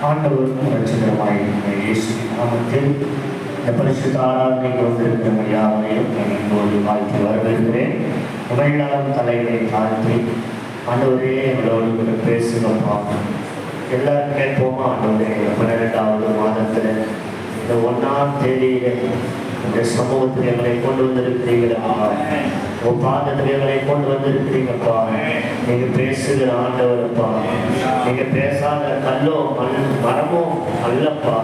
ஆண்டவருக்கும் ரட்சகருமாய் இயேசு நாமத்தில் இந்த பரிசுத்த ஆராதனைக்கு வந்திருக்கிற யாவரையும் நான் இப்போது வாழ்த்தி வரவேற்கிறேன். தமிழ்நாடு தலைவரை தாழ்த்தி ஆண்டவரே எங்களோடு கூட பேசுங்கப்பா. எல்லாரும் கேட்போமா? ஆண்டவரே 12வது மாதத்தில் இந்த 1ஆம் தேதியில இந்த சமூகத்தில் எங்களை கொண்டு வந்திருக்கிறீங்களா? உன் பாதத்தில் எங்களை கொண்டு வந்திருக்கிறீங்கப்பா. நீங்க பேசுகிற ஆண்டவரப்பா. நீங்க பேசாத கல்லோ மரமோ அல்லப்பா.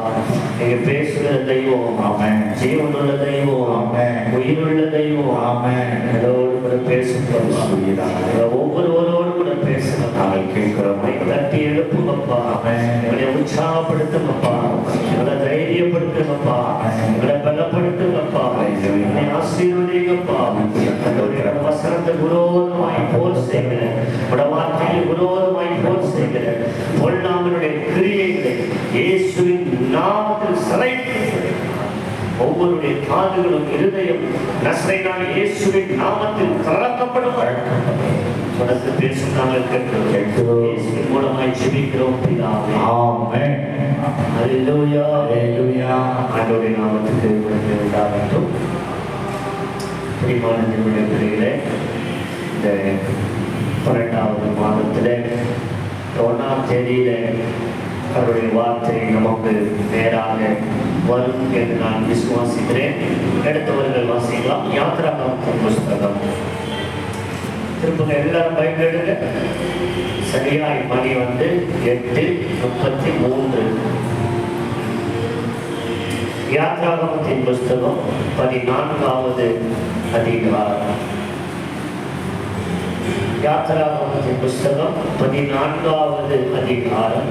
நீங்க பேசுகிற தெய்வம். ஆமென். ஜீவனுள்ள தெய்வம். உயிருள்ள தெய்வம். எங்களோடு கூட பேசுகிறோம். ஒவ்வொருவரோடு கூட பேசுகிறோம். நாங்கள் கேட்கிறோம். தட்டி எழுப்புங்கப்பா. எங்களை உற்சாகப்படுத்துங்கப்பா. எங்களை தைரியப்படுத்துங்கப்பா. எங்களை பலப்படுத்துங்கப்பா. என்னை ஆசீர்வதிங்கப்பா. வசனத்தை விரோதமாய் போர் செய்கிற, வார்த்தையில் விரோதமாய் போர் செய்கிற பொல்லாமனுடைய கிரியைகளை இயேசுவின் நாமத்தில் சிறைத்து ஒவ்வொருடைய காதுகளும் இருதயம் நசரேயனான இயேசுவின் நாமத்தில் திறக்கப்படும். தொடர்ந்து பேசும் நாங்கள் கேட்கிறோம். இயேசுவின் மூலமாய் ஜெபிக்கிறோம் பிதாவே. ஆமென். ஹல்லேலூயா. ஹல்லேலூயா. ஆண்டவருடைய நாமத்துக்கு மகிமை உண்டாகட்டும். பிரியமான பிள்ளைகளே, இந்த 12வது மாதத்தில் 1ஆம் தேதியில அவருடைய வார்த்தை நமக்கு நேராக வரும் என்று நான் விசுவாசிக்கிறேன். எடுத்தவர்கள் வாசிக்கலாம். யாத்திராகமத்தின் புஸ்தகம் திருப்பங்க எல்லாரும் பைபிள் எடுங்க. சரியாய் மணி 8:33. யாத்திராகமத்தின் புஸ்தகம் 14வது அதிகாரம். யாத்திராகமத்தின் புஸ்தகம் 14வது அதிகாரம்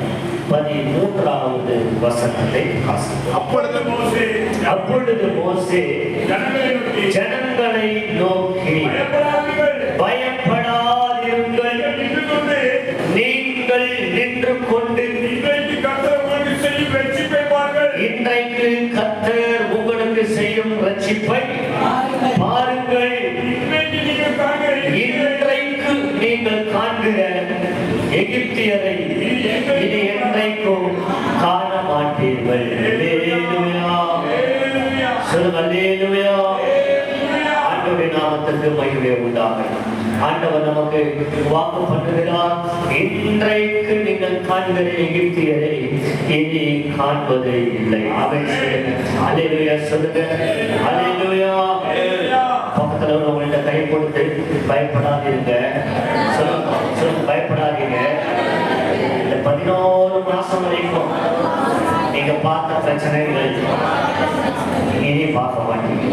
13வது வசனத்தை வாசிக்கலாம். அப்பொழுது மோசே ஜனங்களை நோக்கி, பயப்படாதிருங்கள், நீங்கள் நின்று கொண்டு இன்றைக்கு கர்த்தர் உங்களுக்கு செய்யும் ரட்சிப்பை பாருங்கள். இன்றைக்கு நீங்கள் காண்கிற எகிப்தியரை இனி என்றைக்கும் காண மாட்டீர்கள். ஆண்டவருடைய நாமத்திற்கு மகிமை உண்டாகும். ஆண்டவர் நமக்கு வாக்கு பண்ணுகிறார். இன்றைக்கு நீங்கள் காண்கிற எகிப்தியரை இனி காண்பது இல்லை. அல்லேலூயா சொல்லுங்க. அல்லேலூயா. பக்கத்துல உங்கள்கிட்ட கை கொடுத்து பயப்படாதீங்க சொல்லுங்க. பயப்படாதீங்க. இந்த 11 மாசம் வரைக்கும் நீங்க பார்த்த பிரச்சனைகள் இனி பார்க்க மாட்டீங்க.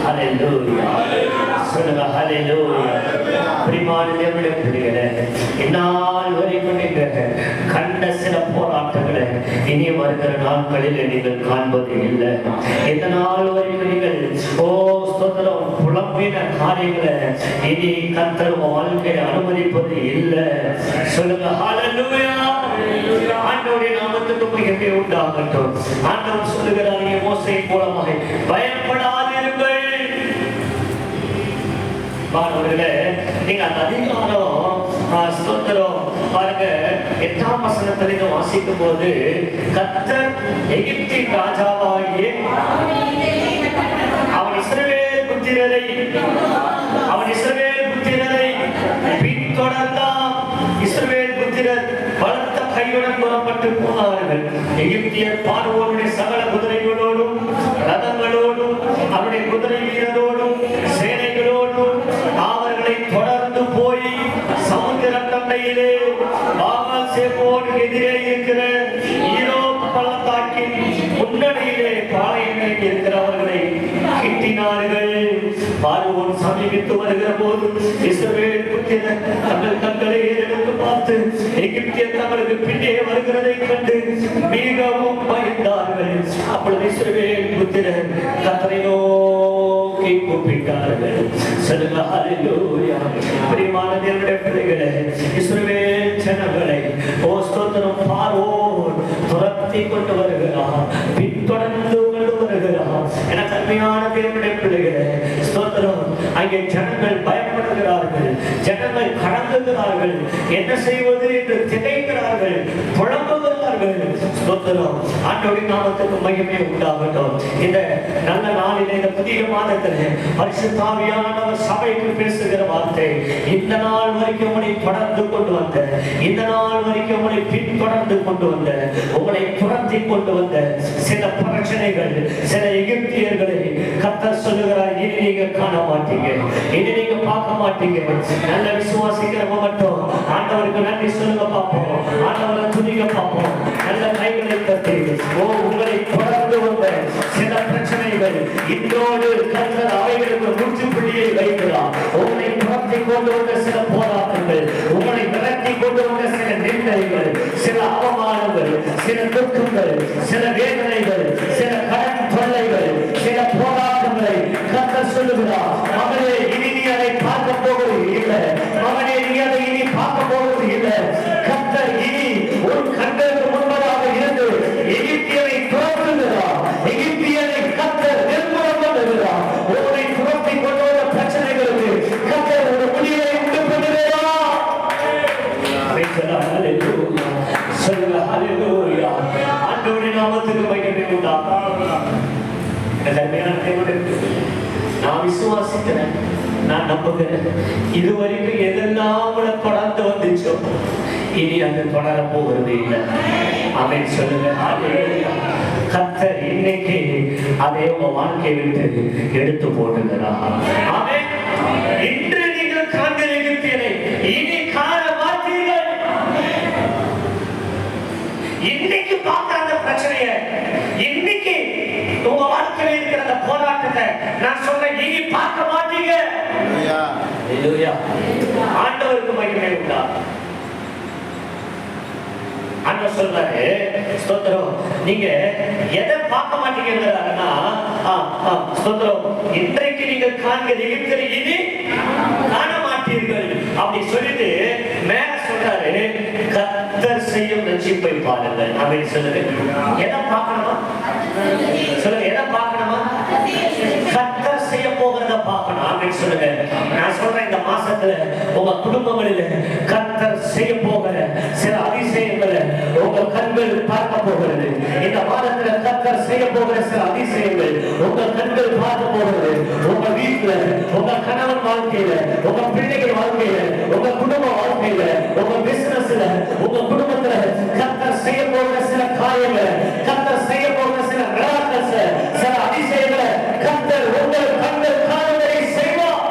அல்லேலூயா சொல்லுங்க. அல்லேலூயா. பிரியமான தேவனுடைய பிள்ளைகளே, இந்நாள் வரைக்கும் நீங்கள் கண்ட சில போராட்டங்களை இனி வருகிற நாட்களில் நீங்கள் காண்பது இல்லை. இந்த நாள் வரைக்கும் நீங்கள் ஸ்தோத்திரம் புலம்பின காரியங்களை இனி கர்த்தர் வாழ்க்கையை அனுமதிப்பது இல்லை. சொல்லுங்க. அல்லேலூயா. ஆண்டவருடைய நாமத்துக்கு மகிமை உண்டாகட்டும். ஆண்டவர் சொல்லுகிறார் மோசே மூலமாக, பயப்படாதிருங்கள். மாணவர்களே, நீங்க அந்த அதிகாரம் ஸ்தோத்திரம் பாருங்க. 8ஆம் வசனத்திலிருந்து வாசிக்கும் போது, கர்த்தர் எகிப்தின் ராஜாவாகிய அவன் இஸ்ரவேல் புத்திரரை பின்தொடர்ந்தான். இஸ்ரவேல் புத்திரர் பலத்த கையுடன் புறப்பட்டு போனார்கள். எகிப்தியர் பார்வோனுடைய சகல குதிரைகளோடும் ரதங்களோடும் அவருடைய குதிரை வீரரோடும் சேனைகளோடும் அவர்களை தொடர்ந்து போய் சமுத்திர தண்டையிலே பாகால்சேபோனுக்கு எதிரே இருக்கிற ஈரோப் பள்ளத்தாக்கின் முன்னணியிலே பாளையமே இருக்கிறவர்களை கிட்டினார்கள். பார்வோன் சமீபித்து வருகிற போது இஸ்ரவேல் புத்திரர் தங்கள் கண்களை எடுத்து பார்த்து எகிப்தியர் தங்களுக்கு பின்னே வருகிறதை கண்டு மிகவும் பயந்தார்கள். அப்பொழுது இஸ்ரவேல் புத்திரர் கர்த்தரை நோக்கி கூப்பிட்டார்கள். சொல்லுங்க. அல்லேலூயா. பிரியமான தேவனுடைய பிள்ளைகளே, இஸ்ரவேல் ஜனங்களை ஸ்தோத்திரம் பார்வோன் துரத்தி கொண்டு வருகிறார், பின்தொடர்ந்து கொண்டு வருகிறார். என கருமையான தேவனுடைய பிள்ளைகளே, ஸ்தோத்திரம், அங்கே ஜனங்கள் பயப்படுகிறார்கள், ஜனங்கள் கடந்துகிறார்கள், என்ன செய்வது என்று திகைக்கிறார்கள், புலம்புகிறார்கள். ஸ்தோத்திரம். ஆண்டவரின் நாமத்துக்கு மகிமை உண்டாகட்டும். இந்த நல்ல நாளிலே, இந்த புதிய மாதத்திலே பரிசுத்த ஆவியானவர் சபைக்கு பேசுகிற வார்த்தை, இந்த நாள் வரைக்கும் உங்களை தொடர்ந்து கொண்டு வந்த, இந்த நாள் வரைக்கும் உங்களை பின்தொடர்ந்து கொண்டு வந்த, உங்களை துரத்தி கொண்டு வந்த சில பிரச்சனைகள், சில எகிப்தியர்களை கர்த்தர் சொல்லுகிறார், இனி நீங்க காண மாட்டீங்க, இனி நீங்க பார்க்க மாட்டீங்க. நல்ல விசுவாசிக்கிறவங்க மட்டும் ஆண்டவருக்கு நன்றி சொல்லுங்க பார்ப்போம், ஆண்டவரை துதிக்க பார்ப்போம். நல்ல கைகளை தட்டி, உங்களை தொடர்ந்து வந்த சில பிரச்சனைகள் இதோடு கர்த்தர் அவைகளுக்கு முற்றுப்புள்ளியை வைக்கிறார். உங்களை துரத்தி கொண்டு வந்த சில போராட்டங்கள், உங்களை விரட்டி கொண்டு வந்த சில நிந்தைகள், சில அவமானங்கள், சில துக்கங்கள், சில வேதனைகள், சில கடன் தொல்லைகள், சில போராட்டங்களை கர்த்தர் சொல்லுகிறார், மகனே இனி நீ அதை பார்க்க போவது இல்லை, மகனே நீ அதை இனி பார்க்க போவது இல்லை. கர்த்தர் இனி ஒரு கண்களுக்கு முன்பதாக இருந்து எகிப்தியரை துரத்துகிறார், எகிப்தியரை கர்த்தர் நிர்மூலம் பண்ணுகிறார். உங்களை துரத்தி கொண்டு வந்த பிரச்சனைகளுக்கு கர்த்தர் ஒரு முடிவை உண்டு பண்ணுகிறார். சொல்லுங்க ஹல்லேலூயா. ஆண்டவருடைய நாமத்துக்கு மகிமை உண்டாகட்டும். நான் விசுவாசிக்கிறேன், நான் நம்புகிறேன். இதுவரைக்கும் எதெல்லாம் தொடர்ந்து வந்துச்சோ இனி அது தொடர போகிறது இல்லை. ஆமென் சொல்லுங்க ஹல்லேலூயா. கர்த்தர் இன்னைக்கு அதை உங்க வாழ்க்கையை விட்டு எடுத்து போட்டுகிறார். ஆமென். இன்று நீங்கள் காண்கிற எகிப்தியரை இனி காண மாட்டீர்கள். இன்னைக்கு பார்க்கிற அந்த பிரச்சனையை, இன்னைக்கு உங்க வாழ்க்கையில் இருக்கிற அந்த போராட்டத்தை நான் சொல்றேன், இனி பார்க்க மாட்டீங்க. ஹல்லேலூயா. ஆண்டவருக்கு மகிமை உண்டா. ஆண்டவர் சொல்றாரு, ஸ்தோத்திரம், நீங்க எதை பார்க்க மாட்டீங்கன்னா, ஸ்தோத்திரம், இன்றைக்கு நீங்கள் காண்கிற எகிப்தியரை இனி காண மாட்டீர்கள் அப்படி சொல்லிட்டு மேல சொல்றாரு, கர்த்தர் செய்யும் ரட்சிப்பை பாருங்கள். அப்படின்னு சொல்லுங்க. எதை பார்க்கணுமா சொல்லுங்க, எதை பார்க்கணுமா? கர்த்தர் செய்ய போகிறத பார்க்கணும். அப்படின்னு சொல்லுங்க. நான் சொல்றேன், இந்த மாசத்துல உங்க குடும்பங்களில் கர்த்தர் செய்ய போகிற சில அதிசயங்களை உங்க கண்கள் பார்க்க போகிறது. இந்த மாதத்துல கர்த்தர் செய்ய போகிற சில அதிசயங்கள் உங்க கண்கள் பார்க்க போகிறது. உங்க வீட்டுல, உங்க கணவன் வாழ்க்கையில, உங்க பிள்ளைகள் வாழ்க்கையில, உங்க குடும்ப வாழ்க்கையில, உங்க பிசினஸ்ல, உங்க குடும்பத்துல கர்த்தர் செய்ய போகிற சில காரியங்களை, கர்த்தர் செய்ய போகிற சில மிராக்கிள்ஸ், சில அதிசயங்களை கர்த்தர் உங்கள் கண்கள் காணும்படி செய்வார்.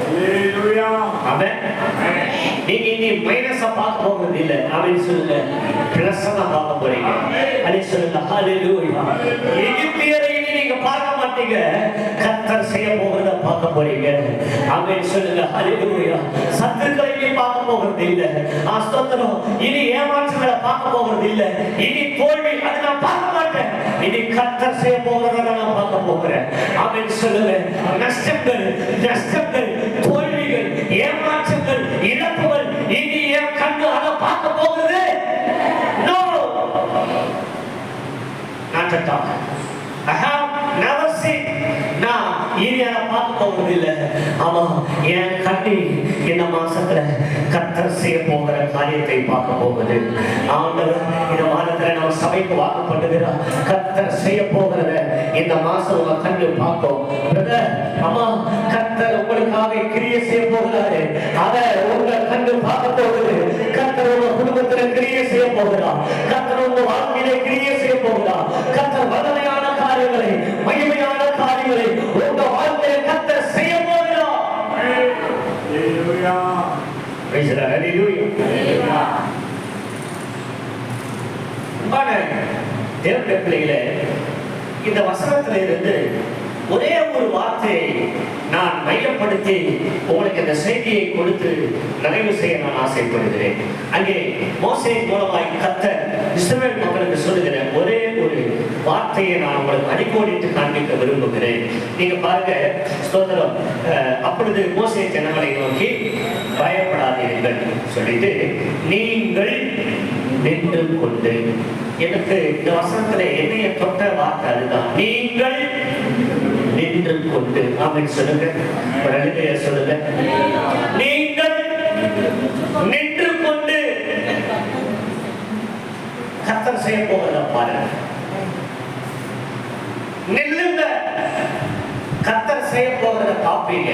ஹல்லேலூயா. ஆமென். நீங்க இனி மைனஸா பார்க்க போகிறது இல்லை. அப்படின்னு சொல்லுங்க, பிளஸ் தான் பார்க்க போறீங்க. அப்படின்னு சொல்லுங்க ஹல்லேலூயா. எகிப்தியரை இனி நீங்க பார்க்க மாட்டீங்க, கர்த்தர் செய்ய போகிறத பார்க்க போறீங்க. ஆமென் சொல்லுங்க ஹல்லேலூயா. சத்துருக்களை இனி பார்க்க போகிறது இல்லை. ஸ்தோத்திரம். இனி ஏமாற்றங்களை பார்க்க போகிறது இல்லை. இனி தோல்வி அதை நான் பார்க்க மாட்டேன். இனி கர்த்தர் செய்ய போகிறத நான் பார்க்க போகிறேன். ஆமென் சொல்லுங்க. நஷ்டங்கள், தோல்விகள், ஏமாற்றங்கள், இழப்புகள் இனி என் கண்ணு அதை பார்க்க போகிறது. No, not at all. I have never seen. நான் இனி அதை பார்க்க போகிறது இல்லை. ஆமா, என் கண்ணி இந்த மாசத்துல கர்த்தர் செய்ய போகிற காரியத்தை பார்க்க போகுது. ஆண்டவர் இந்த மாதத்துல நம்ம சபைக்கு வாக்குப்படுகிறார், கர்த்தர் செய்ய போகிறத இந்த மாசம் உங்க கண்ணு பார்க்கும். பிரதர், அம்மா, கர்த்தர் உங்களுக்காக கிரியை செய்ய போகிறாரு. அதை உங்க கண்ணு பார்க்க போகுது. கர்த்தர் உங்க குடும்பத்துல கிரியை செய்ய போகிறார். கர்த்தர் உங்க வாழ்க்கையிலே கிரியை செய்ய போகிறார். கர்த்தர் வல்லமையான காரியங்களை, மகிமையான காரியங்களை உங்க வாழ்க்கையில கர்த்தர் செய்ய போகிறார். Hallelujah. Praise the lord. Hallelujah. தேவனுடைய பிள்ளைகளே, இந்த வசனத்துல இருந்து ஒரே ஒரு வார்த்தையை நான் மையப்படுத்தி உங்களுக்கு இந்த செய்தியை கொடுத்து நிறைவு செய்ய நான் ஆசைப்படுகிறேன். அங்கே மோசே மூலமாய் கர்த்தர் இஸ்ரவேல் மக்களுக்கு சொல்லுகிற ஒரே ஒரு வார்த்தையை நான் உங்களுக்கு அடிக்கோடிட்டு காண்பிக்க விரும்புகிறேன். நீங்க பாருங்க, ஸ்தோத்திரம். அப்பொழுது மோசே ஜனங்களை நோக்கி, பயப்படாதீர்கள் சொல்லிட்டு, நீங்கள் நின்று கொண்டு, எனக்கு இந்த வசனத்துல என்னைய தொட்ட வார்த்தை அதுதான், நீங்கள் நின்று கொண்டு. ஆமென் சொல்லுங்க. ஒரு அல்லேலூயா சொல்லுங்க. நீங்கள் நின்று கொண்டு. கர்த்தர் செய்ய போகிறத பாருங்க. நில்லுங்க, கர்த்தர் செய்ய போகிறத காப்பீங்க.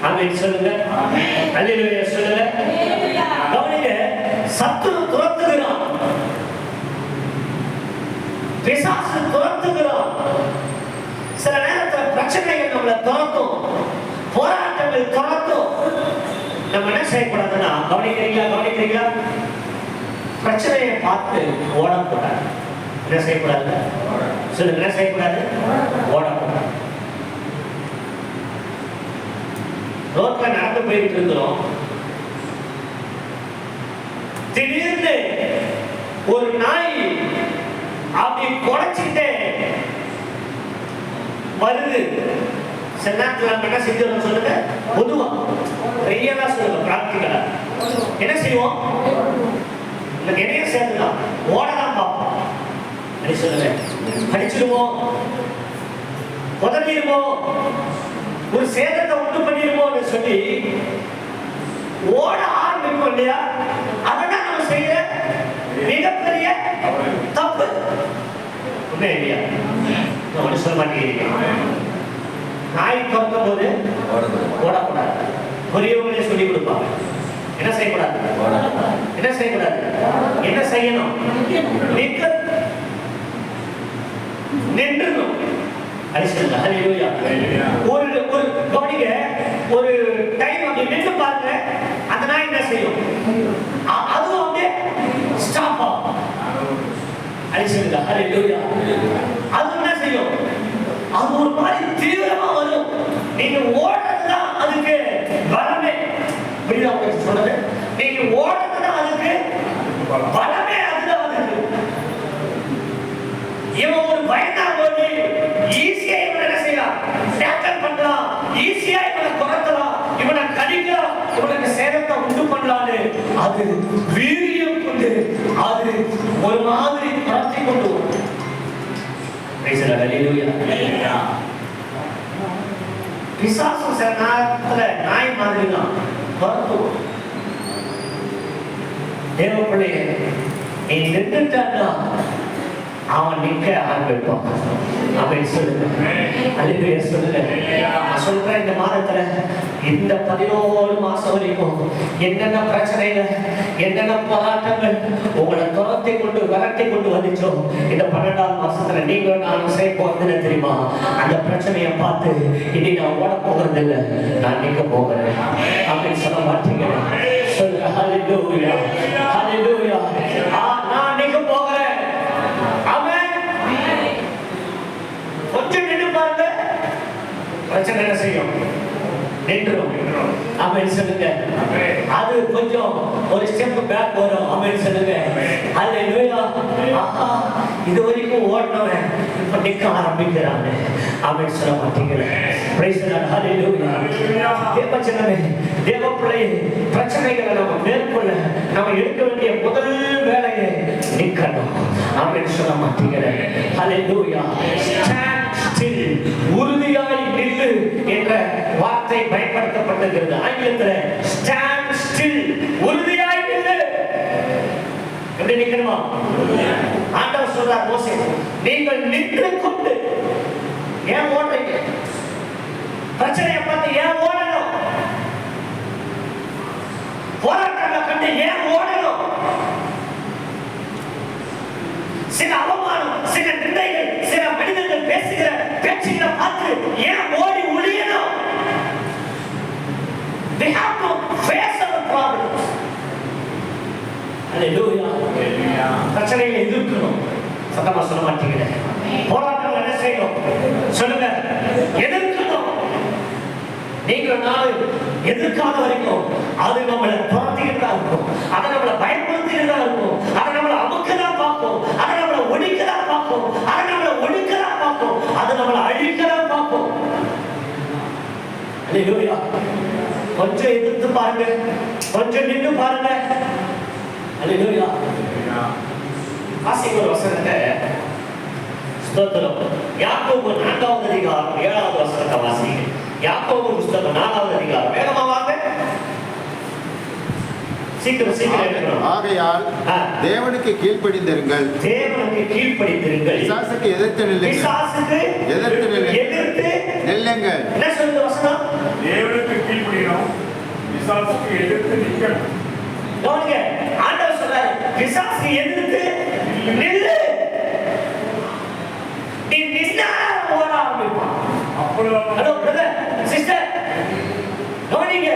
ஆமென் சொல்லுங்க. அல்லேலூயா சொல்லுங்க. கவனிங்க, சத்துரு துரத்துகிறான், பிசாசு துரத்துகிறான். சில நேரத்தில் பிரச்சனைகள் நம்மளை துரத்தும், போராட்டங்கள் துரத்தும். நம்ம என்ன செய்யக்கூடாதுன்னா, கவனிக்கிறீங்களா, பிரச்சனையை பார்த்து ஓடக்கூடாது. என்ன செய்யக்கூடாது சொல்லுங்க, என்ன செய்யக்கூடாது? ஓடக்கூடாது. ரோட்ல நடந்து போயிட்டு இருக்கிறோம், திடீர்னு ஒரு நாய் அப்படி குறைச்சிட்டே வருது. சில நேரத்தில் நம்ம என்ன செஞ்சோம் சொல்லுங்க, பொதுவா ரியலா சொல்லுங்க, பிராக்டிகலா என்ன செய்வோம்? நிறைய சேர்த்துதான் ஓடலாம் பார்ப்போம். அப்படி சொல்லுங்க, படிச்சிருவோம், உதவிடுவோம், ஒரு சேதத்தை உண்டு பண்ணிடுவோம்னு சொல்லி ஓட ஆரம்பிப்போம் இல்லையா? அதான் நம்ம செய்யற மிகப்பெரிய தப்பு. உண்மை இல்லையா? ஒன்று சொல்ல மாட்டேங்கிறீங்க. நாய் துறக்கும் போது ஓடக்கூடாது. பெரியவங்களே சொல்லி கொடுப்பாங்க, என்ன செய்யக்கூடாது, என்ன செய்யக்கூடாது, என்ன செய்யணும்? நின்றணும். ஒரு கவனிங்க, ஒரு டைம் அப்படி நின்று பாருங்க, அந்த நாய் என்ன செய்யும்? அதுவும் அப்படியே ஸ்டாப் ஆகும். அடிச்சுங்க. ஹல்லேலூயா. அது என்ன செய்யும்? அது ஒரு மாதிரி தீவிரமா வரும். நீங்க ஓடுறதுதான் அதுக்கு பலமே. புரியுதா உங்களுக்கு சொல்றது? நீங்க ஓடுறதுதான் அதுக்கு பலமே. அதுதான் அதுக்கு. இவன் ஒரு பயந்தா போது ஈஸியா இவனை என்ன செய்யலாம்? டேக்கல் பண்ணலாம், ஈஸியா இவனை குறைக்கலாம், இவனை கடிக்கலாம், இவனுக்கு சேதத்தை உண்டு பண்ணலான்னு அது வீரியம் கொண்டு அது ஒரு மாதிரி துரத்தி கொண்டு பிசாசு சில நேரத்துல நாய் மாதிரி தான் துரத்தும். தேவ பிள்ளைய நீ நின்றுட்டான்னா அவன் நிக்க ஆரம்பிப்பான். அப்படின்னு சொல்லுங்க. அல்லேலூயா சொல்லுங்க. நான் சொல்றேன், இந்த மாதத்துல இந்த 11 மாசம் வரைக்கும் என்னென்ன பிரச்சனைகள், என்னென்ன போராட்டங்கள் உங்களை துரத்தி கொண்டு விரட்டி கொண்டு வந்துச்சோ, இந்த 12ஆம் மாசத்துல நீங்க நான் செய்ய போறது தெரியுமா? அந்த பிரச்சனையை பார்த்து இனி நான் ஓட போகிறது இல்லை, நான் நிக்க போகிறேன் அப்படின்னு சொல்ல மாட்டீங்க. சொல்லுங்க. ஹல்லேலூயா, ஹல்லேலூயா. நான் நிக்க போகிறேன். கொஞ்சம் நின்று பாருங்க, பிரச்சனை என்ன செய்யும்? நின்றும். ஆமென் சொல்லுங்க. அது கொஞ்சம் ஒரு ஸ்டெப் பேக் வரும். ஆமென் சொல்லுங்க. ஹல்லேலூயா. இது வரைக்கும் ஓடினவன் இப்ப நிக்க ஆரம்பிக்கிறாங்க. ஆமென் சொல்ல மாட்டீங்களா? Praise the lord. ஹல்லேலூயா. தேவச்சனமே, தேவ பிள்ளையே, பிரச்சனைகளை நம்ம மேற்கொள்ள நம்ம எடுக்க வேண்டிய முதல் வேலையை நிக்கணும். ஆமென் சொல்ல மாட்டீங்களா? ஹல்லேலூயா. உறுதியாய் நில்லு என்ற வார்த்தை பயன்படுத்தப்பட்டிருக்கிறது. ஆங்கிலத்தில் ஸ்டாண்ட் ஸ்டில், உறுதியாய் நில்லு. எப்படி நிக்கணுமா? ஆண்டவர் சொல்றார் மோசே, நீங்கள் நின்று கொண்டு. ஏன் ஓடுறீங்க? பிரச்சனையை பார்த்து ஏன் ஓடணும்? போராட்டங்களை கண்டு ஏன் ஓடணும்? சில அவமானம், சில நிந்தைகள், சில மனிதர்கள் பேசுகிற பேச்சுகளை பார்த்து ஏன் ஓடி ஒளியணும்? We have to face our problems. Hallelujah. பிரச்சனைகளை எதிர்க்கணும். சத்தமா சொல்ல மாட்டீங்க. போராட்டங்கள் என்ன செய்யணும்? சொல்லுங்க. எதிர்க்கணும். நீங்க நாள் எதிர்க்காத வரைக்கும் அது நம்மளை துரத்திக்கிட்டு தான் இருக்கும், அதை நம்மளை பயன்படுத்திக்கிட்டு தான் இருக்கும், அதை நம்மளை அமுக்கதான் பார்க்கும், அதை நம்மளை ஒழிக்கதான் பார்க்கும், அதை நம்மளை ஒழிக்கதான் பார்க்கும், அதை நம்மளை அழிக்கதான் பார்க்கும். அல்லேலூயா. கொஞ்சம் எதிர்த்து பாருங்க, கொஞ்சம் நின்று பாருங்க. அல்லேலூயா. வாசிக்க ஒரு வசனத்தை ஸ்தோத்திரம். யாக்கோபு 4ஆம் அதிகாரம் 7ஆவது வசனத்தை வாசிங்க. யாக்கோபு புத்தகம் 4ஆவது அதிகாரம். வேகமா வாங்க, சீக்கிரம். ஆகையால் தேவனுக்கு கீழ்ப்படிந்திருங்கள். பிசாசுக்கு எதிர்த்து நில்லுங்கள். என்ன சொல்லுங்க வசனம்? தேவனுக்கு கீழ்ப்படியணும், பிசாசுக்கு எதிர்த்து நிற்கணும். கவனிங்க, ஆண்டவர் சொல்றாரு பிசாசுக்கு எதிர்த்து நில்லு. நீ நின்னா ஓட ஆரம்பிப்பான். ஹலோ பிரதர் சிஸ்டர், கவனிங்க,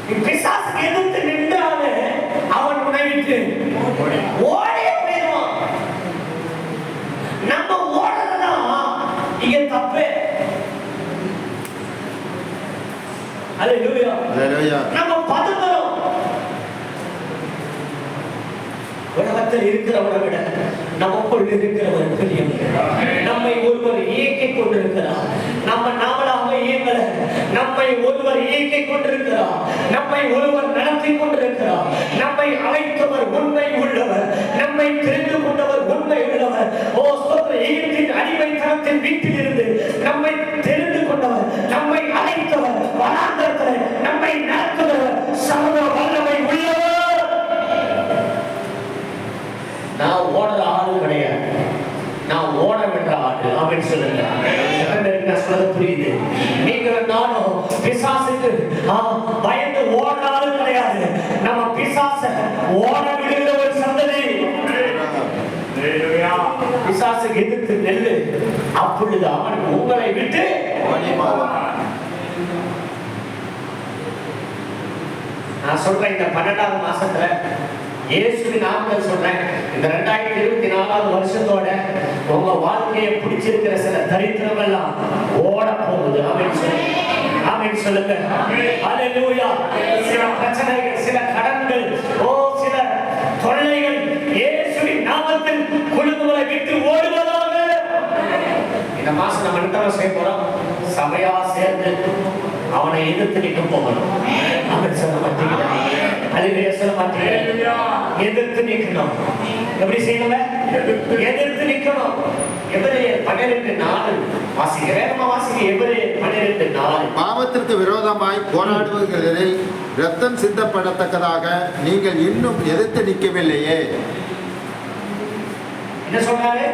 நீ பிசாசுக்கு எதிர்த்து நின்றாலே அவன் உன்னை விட்டு ஓடியே போயிடுவான். நம்ம ஓடுறதுதான் இங்க தப்பு. அல்லேலூயா. நம்ம பதறோம். உலகத்தில் இருக்கிறவரை விட நமக்குள் இருக்கிறவர் பெரியவர். நம்மை ஒருவர் இயக்கிக் கொண்டிருக்கிறார். நாமளாக இயங்கல, நம்மை ஒருவர் இயக்கிக் கொண்டிருக்கிறார். நம்மை ஒருவர் நடத்தி கொண்டிருக்கிறார். நம்மை அழைத்தவர் உண்மை உள்ளவர். நம்மை தெரிந்து கொண்டவர் உண்மை உள்ளவர். ஓ ஸ்தோத்திரம். எகிப்தின் அடிமைத்தனத்தின் வீட்டில் இருந்து நம்மை தெரிந்து கொண்டவர், நம்மை அழைத்தவர், வனாந்தரத்தில் நம்மை நடத்துகிறவர், சர்வ வல்லமை உள்ளவர். நான் ஓடுற ஆளு கிடையாது, நான் ஓட விடுற ஆளு. அவன் சொல்லுங்க, சொல்ல புரியுது? நீங்கள் நானும் பிசாசுக்கு பயந்து ஓடுற ஆளு கிடையாது. நம்ம பிசாச ஓட விடுகிற ஒரு சந்ததி. பிசாசுக்கு எதிர்த்து நெல்லு, அப்பொழுது அவன் உங்களை விட்டு நான் சொல்றேன். இந்த 12வது மாசத்துல இயேசுவின் நாமத்தில் சொல்றேன், இந்த 2024 வருஷத்தோட உங்க வாழ்க்கையை பிடிச்சிருக்கிற சில தரித்திரம் எல்லாம் ஓட போகுது. ஆமென் சொல்லுங்க. அல்லேலூயா. சில பிரச்சனைகள், சில கடன்கள், சில தொல்லைகள் இயேசுவின் நாமத்தில் குடும்பங்களை விட்டு ஓடுவதாக. இந்த மாசம் நம்ம என்ன செய்ய போறோம்? சபையா சேர்ந்து அவனை எதிர்த்து நிற்க போகணும். அவன் சொல்ல மாட்டீங்க, அல்லேலூயா சொல்ல மாட்டீங்க. எதிர்த்து நிற்கணும். எப்படி செய்யணும்? எதிர்த்து நிற்கணும். எபிரேயர் 12:4 வாசிக்க, வேகமா வாசிக்க. எபிரேயர் 12:4. பாவத்திற்கு விரோதமாய் போராடுவதில் ரத்தம் சிந்தப்படத்தக்கதாக நீங்கள் இன்னும் எதிர்த்து நிற்கவில்லையே. என்ன சொல்றாரு?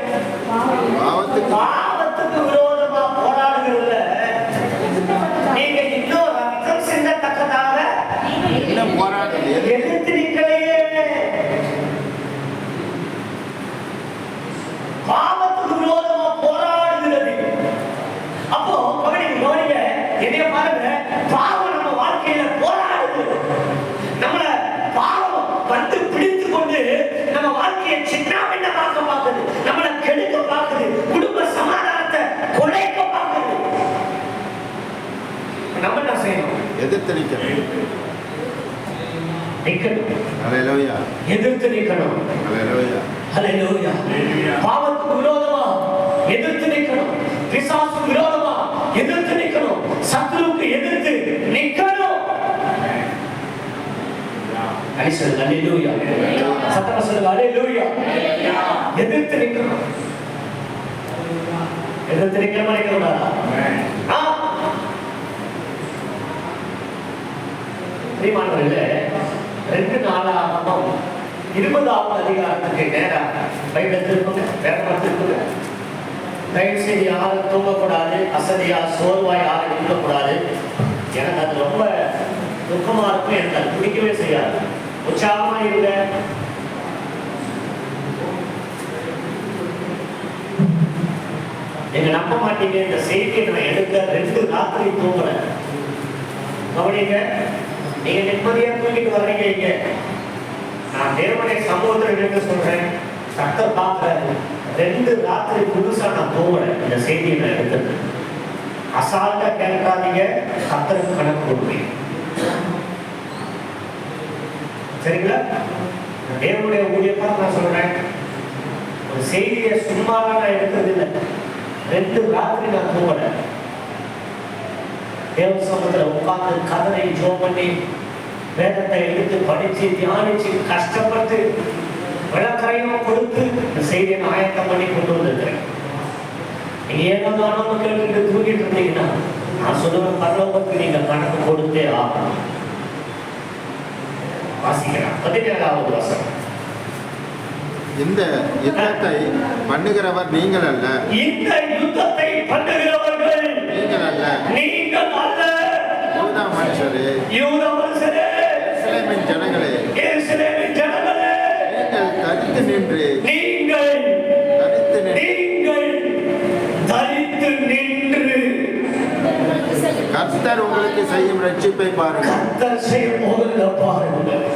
பாவத்துக்கு விரோதமா போராடுகிறதுல நீங்க இன்னும் ரத்தம் சிந்தத்தக்கதாக இன்னும் போராடுறது எதிர்த்து நிற்கலையே. பாவத்துக்கு விரோதமா போராடுகிறது. அப்போ கவனிங்க, என்னைய பாருங்க, பாவம் நம்ம வாழ்க்கையில போராடுது. நம்மள பாவம் வந்து பிடித்து கொண்டு நம்ம வாழ்க்கையை சின்னாபின்னமாக்க பார்க்குது, நம்மளை கெடுக்க பார்க்குது, குடும்ப சமாதானத்தை குலைக்க பார்க்குது. நம்ம என்ன செய்யணும்? எதிர்த்து நிற்கணும். அல்லேலூயா. எதிர்த்து நிற்கணும். அல்லேலூயா. பாவத்துக்கு விரோதமா எதிர்த்து நிற்கணும். பிசாசுக்கு விரோதமா எதிர்த்து நிற்கணும். சத்துருவுக்கு எதிர்த்து நிற்கணும். அல்லேலூயா. சத்தமா சொல்லுங்க, அல்லேலூயா. எதிர்த்து நிற்கணும். எதிர்த்து நிற்கணுமா நிற்கக்கூடாதா? பிரியமானவர்களே, 2 நாளாகமம் 20வது அதிகாரத்துக்கு நேராக பைபிள் திருப்புங்க, வேகமா திருப்புங்க. தயவு செய்து யாரும் தூங்கக்கூடாது, அசதியா சோர்வாய் யாரும் இருக்கக்கூடாது. எனக்கு அது ரொம்ப துக்கமா இருக்கும், எனக்கு அது பிடிக்கவே செய்யாது. உற்சாகமா இருங்க. நீங்க நம்ப மாட்டீங்க, இந்த செய்தியை நான் எடுக்க 2 ராத்திரி தூங்கல. கவனிங்க, நீங்க நிம்மதியா தூங்கிட்டு வர்றீங்க. இங்க நான் தேவனை சமூகத்தில் நின்று சொல்றேன், சத்தம் பார்க்கறாரு. 2 ராத்திரி புதுசா நான் தூங்கல. இந்த செய்தியை நான் எடுத்தது அசால்ட்டா கேட்காதீங்க, கர்த்தருக்கு கணக்கு கொடுப்பீங்க. சரிங்களா? தேவனுடைய ஊழியப்பா நான் சொல்றேன், ஒரு செய்தியை சும்மாலாம் நான் எடுக்கிறது இல்லை. 2 ராத்திரி நான் தூங்கல. தேவ சமூகத்தில் உட்கார்ந்து கதனை ஜோம் பண்ணி வேதத்தை எடுத்து படிச்சு தியானிச்சு கஷ்டப்பட்டு விளக்கரையும் கொடுத்து இந்த செய்தியை நான் ஆயத்தம் பண்ணி கொண்டு வந்திருக்கிறேன். நீங்க ஏதோ நானும் கேட்டு தூங்கிட்டு இருந்தீங்கன்னா நான் சொல்லுவேன், பரலோகத்துக்கு நீங்க கணக்கு கொடுத்தே ஆகணும். வாசிக்கலாம். 17வது வசனம். இந்த யுத்தத்தை பண்ணுகிறவர் நீங்கள் அல்ல, இந்த யுத்தத்தை பண்ணுகிறவர்கள் நீங்கள் அல்ல, நீங்கள் அல்ல. யூதா மனுஷரே, யூதா மனுஷரே, எருசலேமின் ஜனங்களே, எருசலேமின் ஜனங்களே, நீங்கள் தரித்து நின்று தரித்து நின்று கர்த்தர் உங்களுக்கு செய்யும் ரட்சிப்பை பாருங்கள். கர்த்தர் செய்யும் போகிறத பாருங்கள்.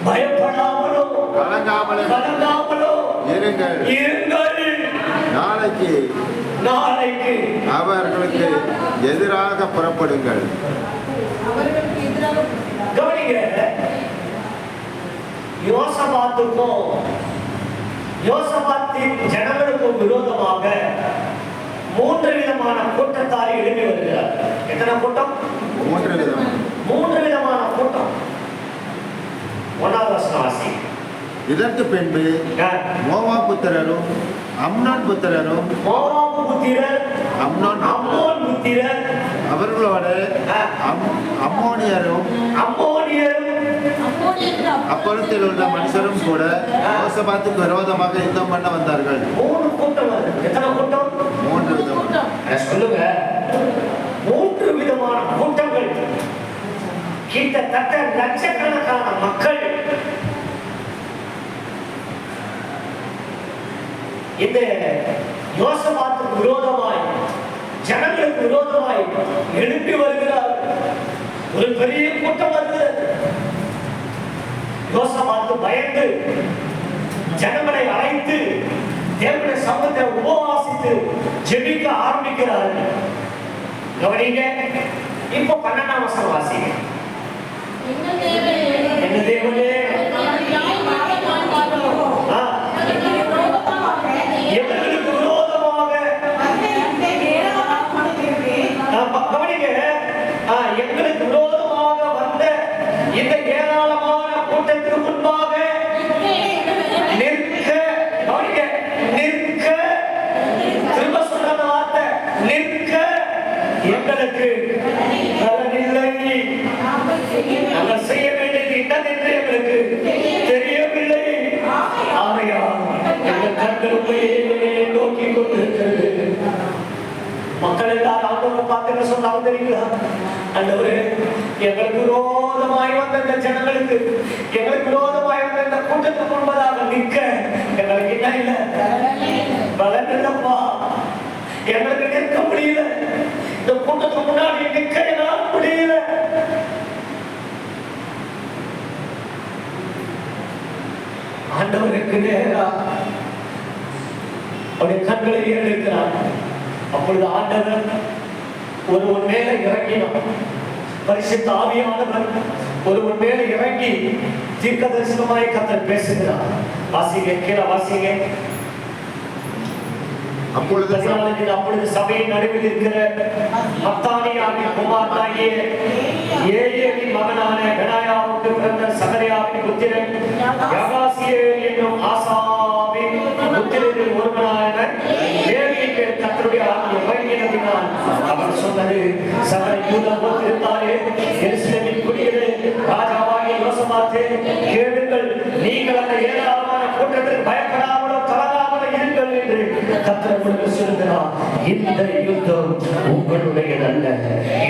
பயப்படாமலோ கலங்காமலோ இருங்கள். நாளைக்கு அவர்களுக்கு எதிராக புறப்படுங்கள். கவனிங்க, யோசபாத்தின் ஜனங்களுக்கும் விரோதமாக 3 விதமான கூட்டத்தார் எழுப்பி வருகிறார். எத்தனை கூட்டம்? 3 விதமான கூட்டம். 1வது வசனம் வாசி. இதற்கு பின்பு மோவாப் புத்திரரும் அம்னோன் புத்திரரும் அம்மோன் புத்திரர் அவர்களோட அம்மோனியரும் அப்புறத்தில் உள்ள மனுஷரும் கூட யோசபாத்துக்கு விரோதமாக யுத்தம் பண்ண வந்தார்கள். 3 கூட்டம். எத்தனை கூட்டம்? 3 விதமான. சொல்லுங்க, 3 விதமான கூட்டங்கள். கிட்டத்தட்ட லட்சக்கணக்கான மக்கள் இந்த யோசபாத்துக்கு விரோதமாய், ஜனங்களுக்கு விரோதமாய் எழுப்பி வருகிறார். ஒரு பெரிய கூட்டம் வருகிறது. யோசபாத்து பயந்து ஜனங்களை அழைத்து தேவனுடைய சமூகத்தை உபவாசித்து ஜெபிக்க ஆரம்பிக்கிறார். கவனிங்க, இப்போ 12ஆம் வசனம் வாசிங்க. என்ன தேவனே, எங்களுக்கு விரோதமாக கவனிங்க, எங்களுக்கு விரோதமாக வந்த இந்த ஏராளமான கூட்டத்திற்கு முன்பாக நிற்க, கவனிங்க, நிற்க, திரும்ப சொல்ற வார்த்தை, நிற்க எங்களுக்கு பலனில்லை. நாங்கள் செய்ய வேண்டியது என்னதென்று எங்களுக்கு தெரியவில்லை. ஆகையால் எங்கள் கண்கள் உண்மையே நோக்கி கொண்டிருக்கிறது. மக்கள் எல்லாரும் ஆண்டவரை பார்த்து சொன்னாலும் தெரியுங்களா? ஆண்டவரே, எங்களுக்கு விரோதமாய் வந்த இந்த ஜனங்களுக்கு, எங்களுக்கு விரோதமாய் வந்த இந்த கூட்டத்துக்கு முன்பதாக நிற்க எங்களுக்கு என்ன இல்லை, பலன் இல்லப்பா. எங்களுக்கு நிற்க முடியல. இந்த கூட்டத்துக்கு முன்னாடி நிற்க என்னால் முடியல. ஆண்டவருக்கு நேரா அவருடைய கண்களை ஏறெடுக்கிறார். அப்பொழுது ஆண்டவர் ஒருவன் மேல இறங்கினார். பரிசுத்த ஆவியானவர் ஒருவன் மேல இறங்கி தீர்க்கதரிசனமாய் கர்த்தர் பேசுகிறார். வாசிங்க, கீழே வாசிங்க. அப்பொழுது சபையின் நடுவில் இருக்கிற மத்தானியாவின் குமாரனாகிய ஏலியாவின் மகனான பெனாயாவுக்கு பிறந்த சகரியாவின் புத்திரன் யகாசியேல் என்னும் ஆசாவின் புத்திரரில் ஒருவனான லேவியின் பேர் கர்த்தருடைய ஆவியை இறங்கினதினால் அவர் சொன்னது, சகல யூதா கோத்திரத்தாரே, எருசலேமின் குடிகளே, ராஜாவாகிய யோசபாத்தே, கேளுங்கள். நீங்கள் அந்த ஏராளமான கூட்டத்தில் பயப்படாமலோ கலங்காமலோ இருங்கள் என்று கர்த்தர் உங்களுக்கு சொல்கிறார். இந்த யுத்தம் உங்களுடையதல்ல,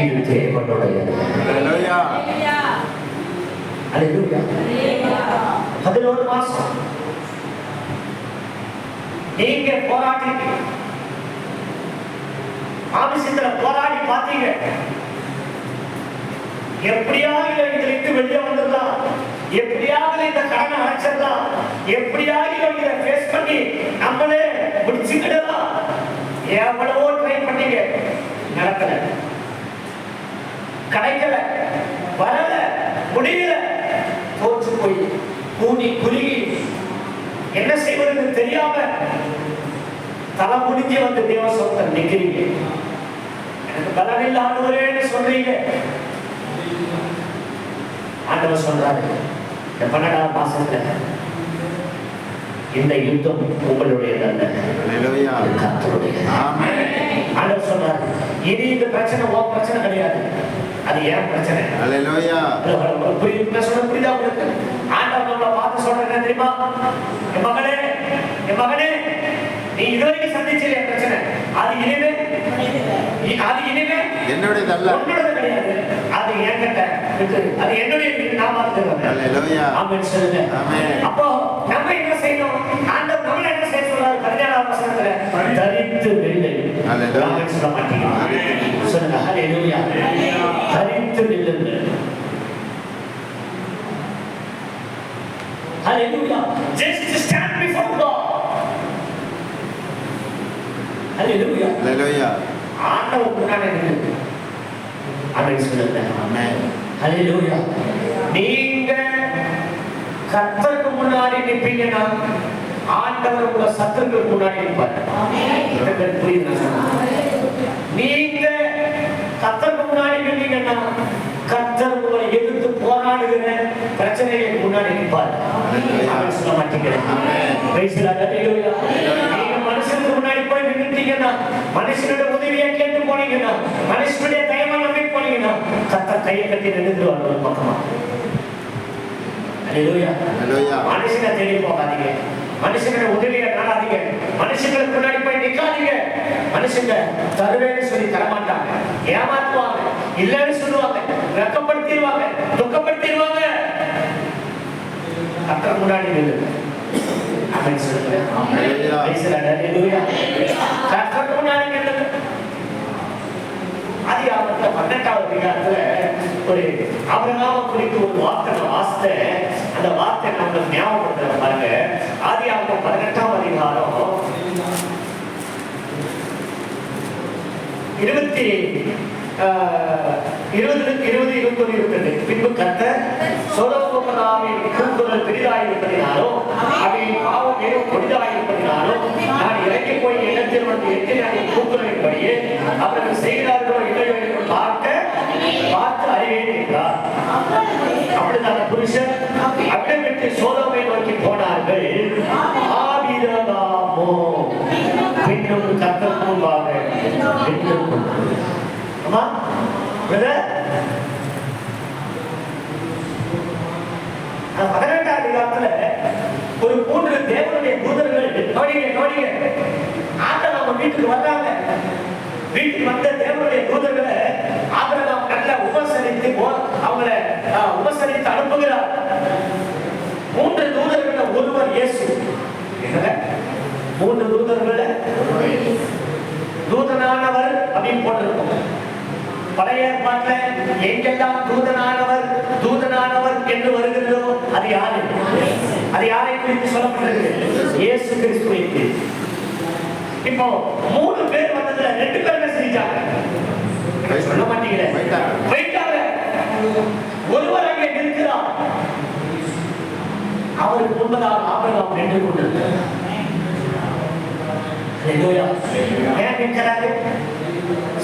இது தேவனுடையது. அல்லேலூயா. அல்லேலூயா. 11 மாசம் நீங்க போராடி ஆபீஸ்ல போராடி பாத்தீங்க. எப்படியாவது இதிலிருந்து வெளியே வந்துடலாம், எப்படியாவது இந்த கடனை அடைச்சிடலாம், எப்படியாவது இதை ஃபேஸ் பண்ணி நம்மளே முடிச்சுக்கிடலாம். எவ்வளவோ ட்ரை பண்ணீங்க, நடக்கல, கிடைக்கல, வரல, முடியல, தோற்று போய் கூடி குறுகி என்ன செய்வதுன்னு தெரியாம தலை முடிஞ்சு வந்து தேவ சொந்தம் நிக்கிறீங்க. எனக்கு பலனில்லை ஆண்டவரேன்னு சொல்றீங்க. ஆண்டவர் சொல்றாரு, இந்த 12ஆம் மாசத்துல இந்த யுத்தம் உங்களுடையதல்ல, கர்த்தருடையது. ஆமென். ஆண்டவர் சொல்றாரு, இனி இந்த பிரச்சனை உன் பிரச்சனை கிடையாது. அது ஏன் பிரச்சனை? ஹalleluya. புரியுதா உங்களுக்கு? ஆண்டவர் நம்மளை பார்த்து சொல்றது என்ன தெரியுமா? என் மகனே நீ இதுவரைக்கும் சந்திச்சல பிரச்சனை அது இனிமே என்னுடையதல்ல, உன்னோடது கிடையாது. அது என்கிட்ட இருக்கு, அது என்னுடைய, நான் பார்த்துக்கிறேன். ஹalleluya. ஆமென் சொல்லுங்க. ஆமென். அப்போ நம்ம என்ன செய்யணும்? ஆண்டவர் நம்மள என்ன செய்ய சொல்றாரு? 17ஆம் வசனத்துல தரித்து நில்லு. ஹalleluya. ஆமென் சொல்ல மாட்டீங்க. சொல்லுங்க ஹalleluya. தரித்து நில்லு. Hallelujah. Just stand before God. Hallelujah. ஹalleluya. ஆண்டவர் முன்னாடி நில்லு. ஆமென் சொல்லுங்க. ஆமென். Hallelujah. நீங்க கர்த்தருக்கு முன்னாடி நிப்பீங்கன்னா ஆண்டவர் உங்க சத்துருக்களுக்கு முன்னாடி நிற்பார். ஆமென். புரியுதா? நீங்க கர்த்தருக்கு முன்னாடி நின்னீங்கன்னா கர்த்தர் உங்களை எதிர்த்து போராடுகிற பிரச்சனைகளுக்கு முன்னாடி நிற்பார். ஆமென் சொல்ல மாட்டீங்க. Praise the lord. ஹalleluya. நீங்க மனுஷனுக்கு முன்னாடி போய் நின்னுட்டீங்கன்னா, மனுஷனுடைய உதவியை கேட்டு போனீங்கன்னா, மனுஷனுடைய தயவை நம்பி போனீங்கன்னா கர்த்தர் கையை கட்டி நின்றுடுவார் ஒரு பக்கமா. ஹalleluya. ஹalleluya. மனுஷனை தேடி போகாதீங்க, மனுஷனுடைய உதவியை நாடாதீங்க, மனுஷங்களுக்கு முன்னாடி போய் நிக்காதீங்க. மனுஷங்க தருவேன்னு சொல்லி தரமாட்டாங்க, ஏமாத்துவாங்க, இல்லைன்னு சொல்லுவாங்க, வெட்கப்படுத்திடுவாங்க, துக்கப்படுத்திடுவாங்க. கர்த்தர் முன்னாடி நில்லு. ஆமென் சொல்லுங்க. ஹalleluya. Praise the lord. ஹalleluya. கர்த்தர் முன்னாடி நில்லு. ஆதியாகமத்துல 18வது அதிகாரத்துல ஒரு ஆபிரகாமை குறித்து ஒரு வார்த்தை நான் வாசித்தேன். அந்த வார்த்தை நம்ம ஞாபகப்படுத்துறேன் பாருங்க. ஆதியாகமம் 18ஆம் அதிகாரம் 20-21 பின்பு கர்த்தர் சோதோம் கோமோராவின் கூக்குரல் பெரிதாயிருப்பதினாலும் அவையின் பாவம் மிகவும் கொடிதாயிருப்பதினாலும் நான் இறங்கி போய் இடத்தில் வந்து எத்தனை கூக்குரலின்படியே அவர்கள் செய்கிறார்களோ இல்லையோ என்று பார்த்து அறிவேன் என்றார். அப்பொழுது அந்த புருஷன் அக்கம் விட்டு சோதோமை நோக்கி போனார்கள். ஆபிரகாமோ பின்னும் கர்த்தர் முன்பாக நின்று கொண்டார். அம்மா பிரதர், 18ஆம் அதிகாரத்துல ஒரு 3 தேவனுடைய தூதர்கள் நோடிங்க ஆபிரகாம் வீட்டுக்கு வந்தாங்க. வீட்டுக்கு வந்த தேவனுடைய தூதர்களை ஆபிரகாம் நல்ல உபசரித்து அவங்களை உபசரித்து அனுப்புகிறார். 3 தூதர்கள் ஒருவர் இயேசு. என்னங்க 3 தூதர்கள் தூதனானவர் அப்படின்னு போட்டிருக்கோம். பழைய ஏற்பாட்டில் எங்கெல்லாம் தூதனானவர் என்று வருகிறதோ அது யாரு? அது யாரை குறித்து சொல்லப்பட்டது? இயேசு கிறிஸ்துவை. இப்போ 3 பேர் வந்ததுல 2 பேர் என்ன செஞ்சாங்க? சொல்ல மாட்டீங்களே, போயிட்டாங்க. ஒருவர் அங்கே நிற்கிறார். அவருக்கு முன்பதாக ஆபிரகாம் நின்று கொண்டிருக்கிறார். ஹalleluya. ஏன் நிற்கிறாரு?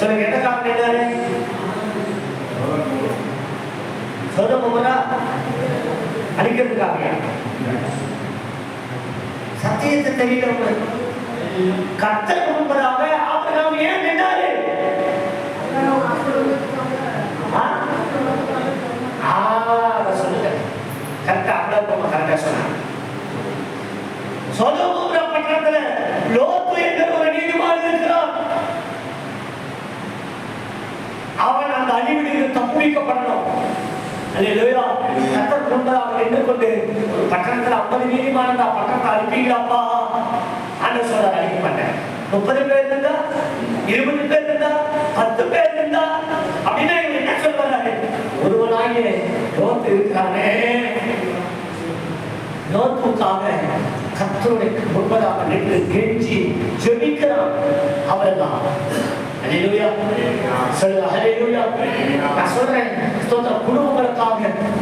சொல்லுங்க, என்ன காரணம்? நின்றாரு சோதோம் கோமோரா அழிக்கிறதுக்காக. சத்தியத்தை தெரியல. கர்த்தருக்கு முன்பதாக ஆபிரகாம் ஏன் நின்றாரு? சொல்லுங்க, கரெக்டா ஆபிரகாம் கரெக்டா சொன்னாங்க. சோதோம் கோமோரா பட்டணத்துல லோத்து என்ற ஒரு நீதிமான் இருக்கிறான். அவன் அந்த அழிவிலிருந்து தப்புவிக்கப்படணும். அல்லேலூயா. கர்த்தர் முன்பதாக நின்று கொண்டு ஒரு பட்டணத்துல 50 நீதிமான் இருந்தா பட்டணத்தை அழிப்பீங்களாப்பா? ஆண்டவர் சொல்றாரு, அழிக்க மாட்டேன். 30 பேர் இருந்தா, 20 பேர் இருந்தா, 10 பேர் இருந்தா அப்படின்னா இவங்க என்ன சொல்றாரு? ஒருவனாகிய லோத்து இருக்கிறானே, லோத்துக்காக கர்த்தருடைய முன்பதாக நின்று கெஞ்சி ஜெபிக்கிறான். அவர்தான் ஹalleluya. சொல்லுங்க ஹalleluya. நான் சொல்றேன், ஸ்தோத்திர குடும்பங்களுக்காக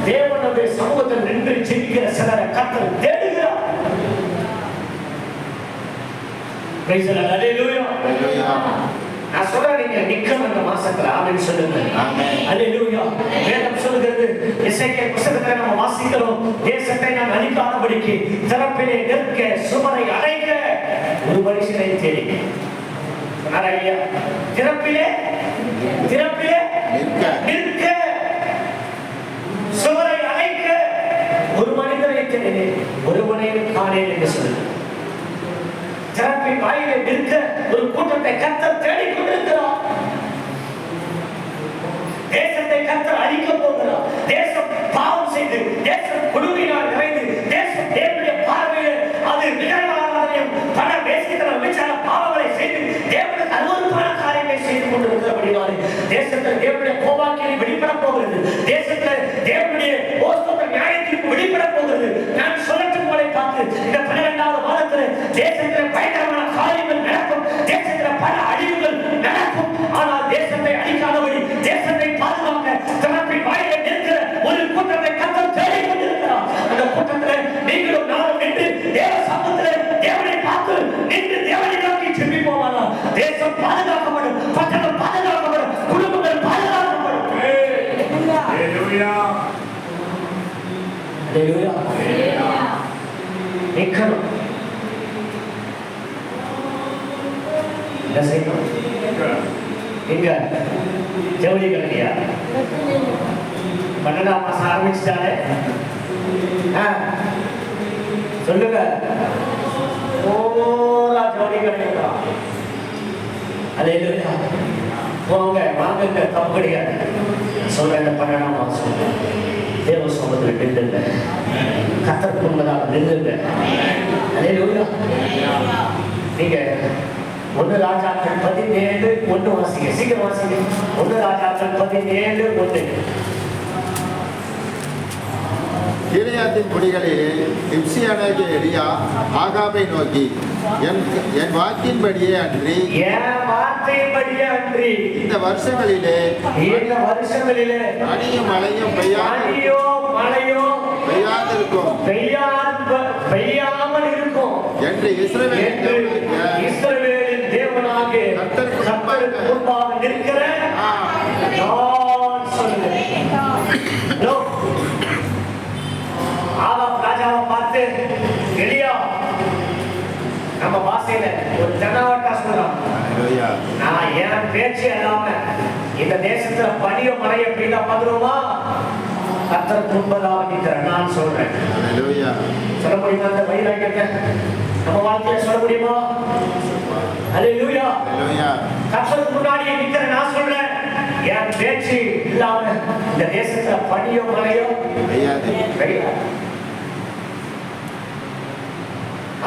தேவனுடைய சமூகத்தில் நின்று ஜெபிக்கிற சிலரை கர்த்தர் தேடுகிறார். Price the lord. ஹalleluya. நான் சொல்றேன், நீங்க நிக்கணும் இந்த மாசத்துல. ஆமென் சொல்லுங்க. ஹalleluya. வேதம் சொல்லுகிறது, எசேக்கியேல் புத்தகத்தை நம்ம வாசிக்கிறோம். தேசத்தை நான் அழிக்காதபடிக்கு திறப்பிலே நிற்க, சுமரை அடைக்க ஒரு மனுஷனை தேடி. திறப்பிலே நிற்க தேடினேனே ஒருவனையும் காணேன் என்று சொல்லுங்க. திறப்பின் வாயிலை நிற்க ஒரு கூட்டத்தை கர்த்தர் தேடிக் கொண்டிருக்கிறார். தேசத்தை கர்த்தர் அழிக்க போகிறார். தேசம் பாவம் செய்து, தேசம் கொடுமையினால் நிறைந்து, தேசம் தேவனுடைய பார்வையில் அது விக்கிரகாராதனையும் பண வேசித்தனம் விபச்சார பாவங்களை செய்து தேவனுக்கு அருவருப்பான காரியங்களை செய்து கொண்டிருக்கிறபடினாலே தேசத்தில் தேவனுடைய கோபாக்கினை வெளிப்பட போகிறது. தேசத்தில் தேவனுடைய நியாயத்திற்கு வெளிப்பட போகிறது. நான் சொல்லட்டும் போல பார்த்து இந்த 12வது மாதத்தில் தேசத்தில் பயங்கரமான காரியங்கள் நடக்கும். தேசத்தில் பல அழிவுகள் நடக்கும். ஆனால் தேசத்தை அழிக்காதபடி, தேசத்தை பாதுகாக்க தனப்பின் வாயிலை நிற்கிற ஒரு கூட்டத்தை கர்த்தர் தேடிக் கொண்டிருக்கிறார். அந்த கூட்டத்தில் நீங்களும் நானும் நின்று தேவ சமூகத்தில் தேவனை பார்த்து நின்று தேவனை நோக்கி செபிப்போமானா தேசம் பாதுகாக்கப்படும், பட்டணம் பாதுகாக்கப்படும், குடும்பங்கள் பாதுகாக்கப்படும். ஹalleluya ஹalleluya. நிக்கணும். என்ன செய்யணும்? எங்க ஜவுளி கடையா 12ஆம் மாசம் ஆரம்பிச்சுட்டாலே சொல்லுங்க. ஓரா ஜவுளி கடையா. ஹalleluya. போங்க வாங்க, தப்பு கிடையாது. சொல்றேன், இந்த 12ஆம் மாசம் தேவ சமூகத்தில் நின்றுங்க, கர்த்தருக்கு முன்பதாக நின்றுங்க. ஹalleluya. நீங்க 1 ராஜாக்கள் 17:1 வாசிங்க. சீக்கிரம் வாசிங்க. 1 ராஜாக்கள் 17:1. கீலேயாத்தின் குடிகளிலே திப்சியானாகிய எலியா ஆகாபை நோக்கி, என் வாக்கின்படியே அன்றி இந்த வருஷங்களிலே அணியும் மழையும் பெய்யாமல் இருக்கும் என்று இஸ்ரவேலின் தேவனாகிய கர்த்தருக்கு முன்பாக நிற்கிற நான் சொல்லுகிறேன். ஆகாப் ராஜாவை பார்த்து, எலியா நம்ம பாஷையில ஒரு தென்னாவட்டா சொல்றான், நான் என் பேச்சு இல்லாம இந்த தேசத்துல பனிய மழை எப்படின்னா வந்துருமா, கர்த்தருக்கு முன்பதாக நிற்கிறேன் நான் சொல்றேன். சொல்ல முடியுமா? அந்த வைராக்கியத்தை நம்ம வாழ்க்கையில சொல்ல முடியுமா? ஹalleluya. கர்த்தருக்கு முன்னாடி நிற்கிறேன் நான் சொல்றேன். என் பேச்சு இல்லாம இந்த தேசத்துல பனியோ மழையோ பெய்யாது.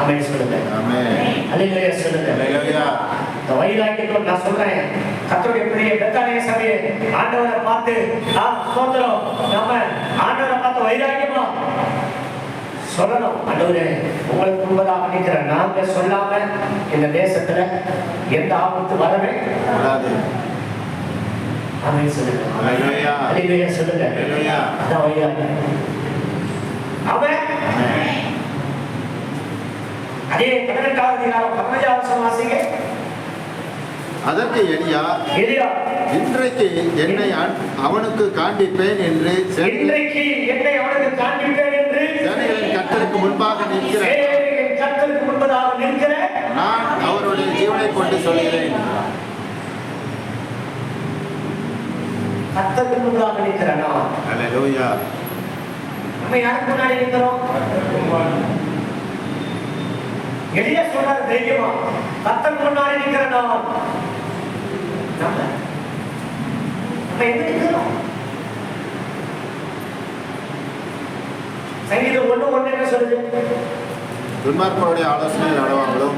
ஆமென் சொல்லுங்க. ஹalleluya சொல்லுங்க. இந்த வைராக்கியத்தோட நான் சொல்றேன், கர்த்தருடைய பிரிய பெத்தானிய சபையை ஆண்டவரை பார்த்து ஸ்தோத்திரம், நம்ம ஆண்டவரை பார்த்து வைராக்கியமா சொல்லணும். ஆண்டவரே உங்களுக்கு முன்பதாக நிற்கிறேன் நாங்க சொல்லாம இந்த தேசத்துல எந்த ஆபத்து வரவே கூடாது. ஆமென் சொல்லுங்க. ஹalleluya சொல்லுங்க. அதான் வைராக்கியம். ஆமென். அதே 18வது அதிகாரம் 15வது வசனம் வாசிங்க. அதற்கு எலியா, இன்றைக்கு என்னை அவனுக்கு காண்பிப்பேன் என்று சேனைகளின் கர்த்தருக்கு முன்பாக நிற்கிறேன். நான் அவருடைய ஜீவனை கொண்டு சொல்கிறேன். கர்த்தருக்கு முன்பாக நிற்கிறேன். ஹalleluya. நம்ம யாருக்கு முன்னாடி நிற்கிறோம்? எலியா சொன்னார் தைரியமா, கர்த்தருக்கு முன்னாடி நிற்கிறேன் நான். நம்ம எங்க நிற்கிறோம்? சங்கீதம் 1:1 என்ன சொல்லுது? துன்மார்க்கருடைய ஆலோசனை நடவாமலும்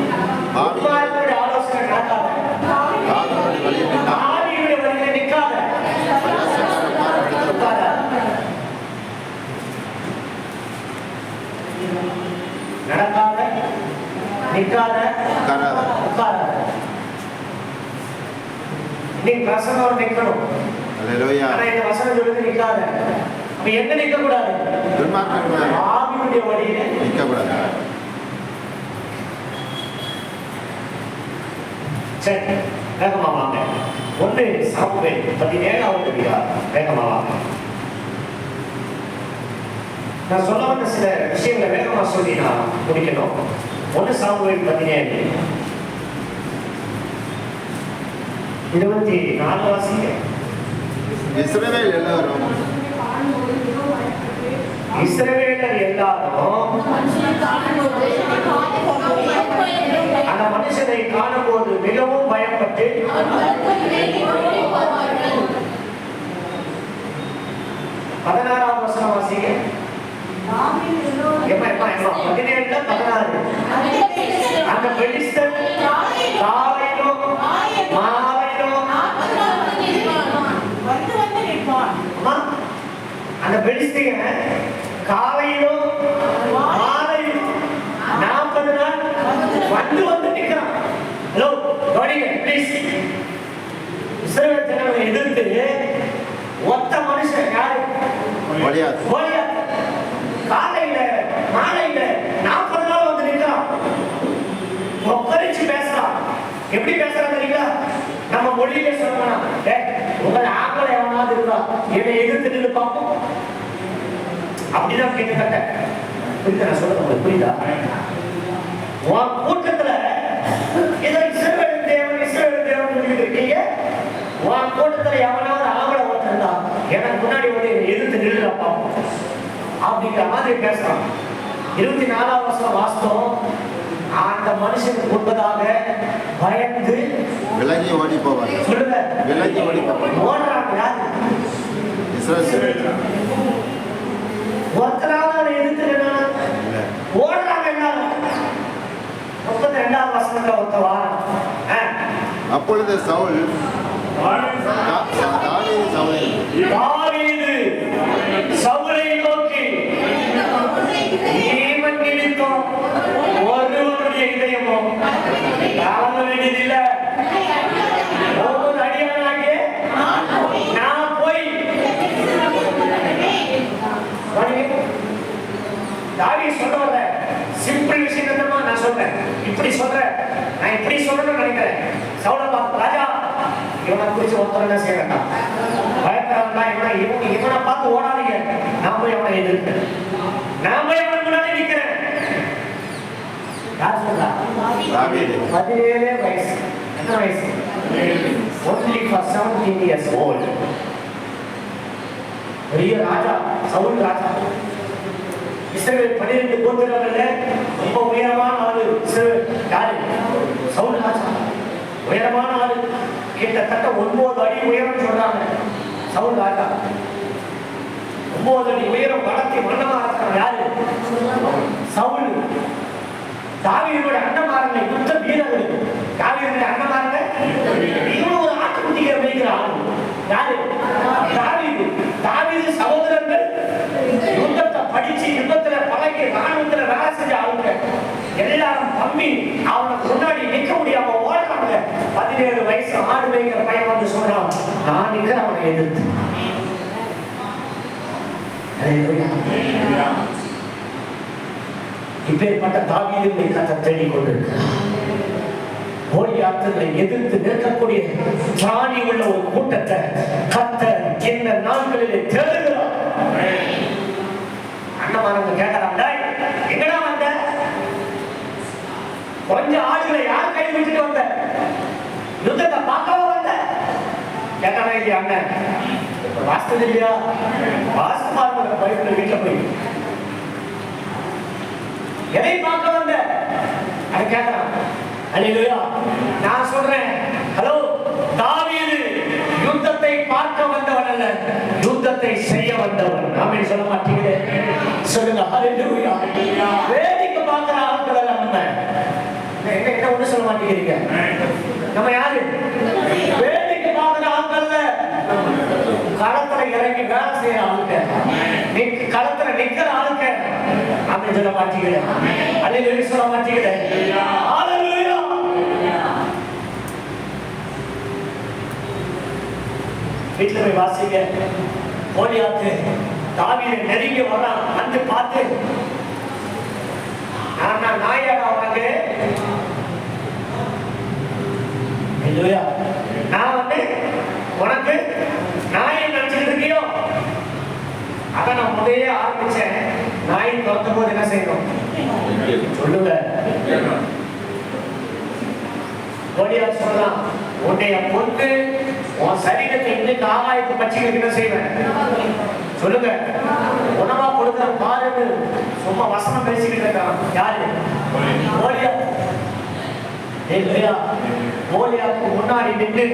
துன்மார்க்கருடைய ஆலோசனை நடக்காத, ஆவியுடைய வழியில் நிற்காத, நடக்காத, நிற்காத, உட்காராத. நீ பிரசன்னோடு நிற்கணும். ஹalleluya. ஆனா இந்த வசனம் சொல்லுது நிற்காத. அப்ப எங்க நிற்க கூடாது? ஆவியுடைய வழியில நிற்க கூடாது. சரி, வேகமா வாங்க. 1 சாமுவேல் 17வது அதிகாரம், வேகமா வாங்க. நான் சொல்ல வந்த சில விஷயங்களை வேகமா சொல்லி நான் முடிக்கணும். 1 சாமுவேல் 17 24 வாசிங்க. இஸ்ரவேல் எல்லாரும் இஸ்ரவேலர் எல்லாரும் அந்த மனுஷனை காணும்போது மிகவும் பயப்பட்டு 16ஆம் வசனம் வாசிங்க. 17-16. அந்த பெலிஸ்தர் காலையிலும் மாலையிலும் அந்த பெலிஸ்தீன் காலையிலும் மாலையிலும் 40 நாள் வந்து நிற்கிறான். ஹலோ கவனிங்க ப்ளீஸ். இஸ்ரவேல் ஜனங்களை எதிர்த்து ஒத்த மனுஷன் யாரு? கோலியாத். காலையில மாலையில 40 நாள் வந்து நிற்கிறான். ஒப்பரிச்சு பேசுறான். எப்படி பேசுறான் தெரியுங்களா? நம்ம மொழியிலே சொல்லணும், உங்களை ஆக்களை எவனாவது இருக்கா என்னை எதிர்த்து நின்று பார்ப்போம் அப்படிதான் கேட்க. புரியுதா நான் சொல்றது உங்களுக்கு? புரியுதா? உன் கூட்டத்துல இதை இஸ்ரவேல் தேவன் இருக்கீங்க. உன் கூட்டத்துல எவனாவது ஆவலை ஓட்டிருந்தா எனக்கு முன்னாடி வந்து எதிர்த்து நின்று பார்ப்போம் அப்படிங்கிற மாதிரி பேசுறான். 24ஆம் வசனம் வாஸ்தவம். அந்த மனுஷனுக்கு முன்பதாக பயந்து விலகி ஓடி போவாங்க. சொல்லுங்க, விலகி ஓடி போவாங்க. ஓடுறாங்க. ஒருத்தராவது எதிர்த்து ஓடுறாங்க எல்லாரும். 32ஆம் வசனத்துல ஒருத்த வாரம். அப்பொழுது சவுல் தாவீது சவுலை நோக்கி, இவன் நிமித்தம் ஒருவனுடைய இதயமோ தாங்க வேண்டியதில்லை. ஒவ்வொரு அடியானாகிய நான் போய் தாவீது சொல்ல வர சிம்பிள் விஷயமா நான் சொல்றேன். இப்படி சொல்றேன், நான் இப்படி சொல்லணும்னு நினைக்கிறேன். சவுலை பார்த்து, ராஜா இவனை குறிச்சு ஒருத்தர் என்ன செய்ய வேண்டாம், பயப்படாதான். இவனை பார்த்து ஓடாதீங்க, நான் போய் அவனை எதிர்க்கிறேன், நான் போய் அவன் முன்னாடி நிற்கிறேன். யார் சொல்றா? 17 வயசு. என்ன வயசு? only for 17 years old. பெரிய ராஜா சவுல் ராஜா. இஸ்ரவேல் 12 கோத்திரங்கள்ல ரொம்ப உயரமான ஆளு யாரு? சவுல் ராஜா. உயரமான ஆளு, கிட்டத்தட்ட 9 அடி உயரம் சொல்றாங்க சவுல் ராஜா. 9 அடி உயரம், வளர்த்தி மன்னமா இருக்கிறான். யாரு? சவுல். தாவீதுடைய அண்ணமாரங்க, யுத்த வீரர்கள். தாவீதுடைய அண்ணமாரங்க, இவன் ஒரு ஆட்டுக்குட்டியை வைக்கிற ஆளு. யாரு? தாவீது. தாவீது சகோதரர்கள் யுத்தத்தை படிச்சு யுத்தத்துல பழகி ராணுவத்துல வேலை செஞ்ச ஆளுங்க. எல்லாரும் தம்பி அவனை முன்னாடி நிற்க முடியாம ஓடுறாங்க. 17 வயசு ஆடு வைக்கிற பையன் வந்து சொல்றான், நான் நிற்கிற அவனை எதிர்த்து. இப்பேற்பட்ட தாவீதை கர்த்தர் தேடிக் கொண்டிருக்கிறார். கோலியாத்துகளை எதிர்த்து நிற்கக்கூடிய திராணி உள்ள ஒரு கூட்டத்தை கர்த்தர் இந்த நாட்களிலே தேடுகிறார். அண்ணமாரங்க கேட்கறாங்க, எங்கடா வந்த? கொஞ்சம் ஆளுகளை யார் கை விட்டுட்டு வந்த? யுத்தத்தை பார்க்கவா வந்த? கேட்கறா இல்லையா அண்ணன்? வாஸ்து இல்லையா? வாஸ்து பார்க்க பைபிள் வீட்டுல போய் எதை பார்க்க வந்த? அது கேட்கறான். அல்லேலூயா. நான் சொல்றேன், ஹலோ, தாவீது யுத்தத்தை பார்க்க வந்தவன் அல்ல, யுத்தத்தை செய்ய வந்தவன். ஆமென் சொல்ல மாட்டீங்களே? சொல்லுங்க ஹல்லேலூயா. வேடிக்கை பார்க்கிற ஆட்கள் அல்ல நம்ம. என்ன ஒண்ணு சொல்ல மாட்டேங்கிறீங்க? நம்ம யாரு? வேடிக்கை பார்க்கிற ஆட்கள் அல்ல, களத்துல இறங்கி வேலை செய்யற ஆளுங்க, களத்துல நிக்கிற ஆளுங்க. ஆமென் சொல்ல மாட்டீங்களே? அல்லேலூயா சொல்ல மாட்டீங்களே? ஹல்லேலூயா. வீட்டுல போய் வாசிங்க. கோலியாத்து தாவீதை நெருங்கி வர்றான். வந்து பார்த்து, நான் நாயாடா உனக்கு? இல்லையா? நான் வந்து உனக்கு நாயை நினைச்சிட்டு இருக்கியோ? அதான் நான் முதலே ஆரம்பிச்சேன். நாயை துரத்தும் போது என்ன செய்யணும் சொல்லுங்க. கோலியாத் சொல்லலாம், உன்னைய பொண்ணு உன் சரீரத்தை இன்னைக்கு ஆகாயத்து பட்சிகளுக்கு என்ன செய்வேன் சொல்லுங்க. உணவா கொடுக்கிற பாருன்னு சும்மா வசனம் பேசிக்கிட்டு இருக்கான். யாரு? கோலியாத். கோலியாத்துக்கு முன்னாடி நின்று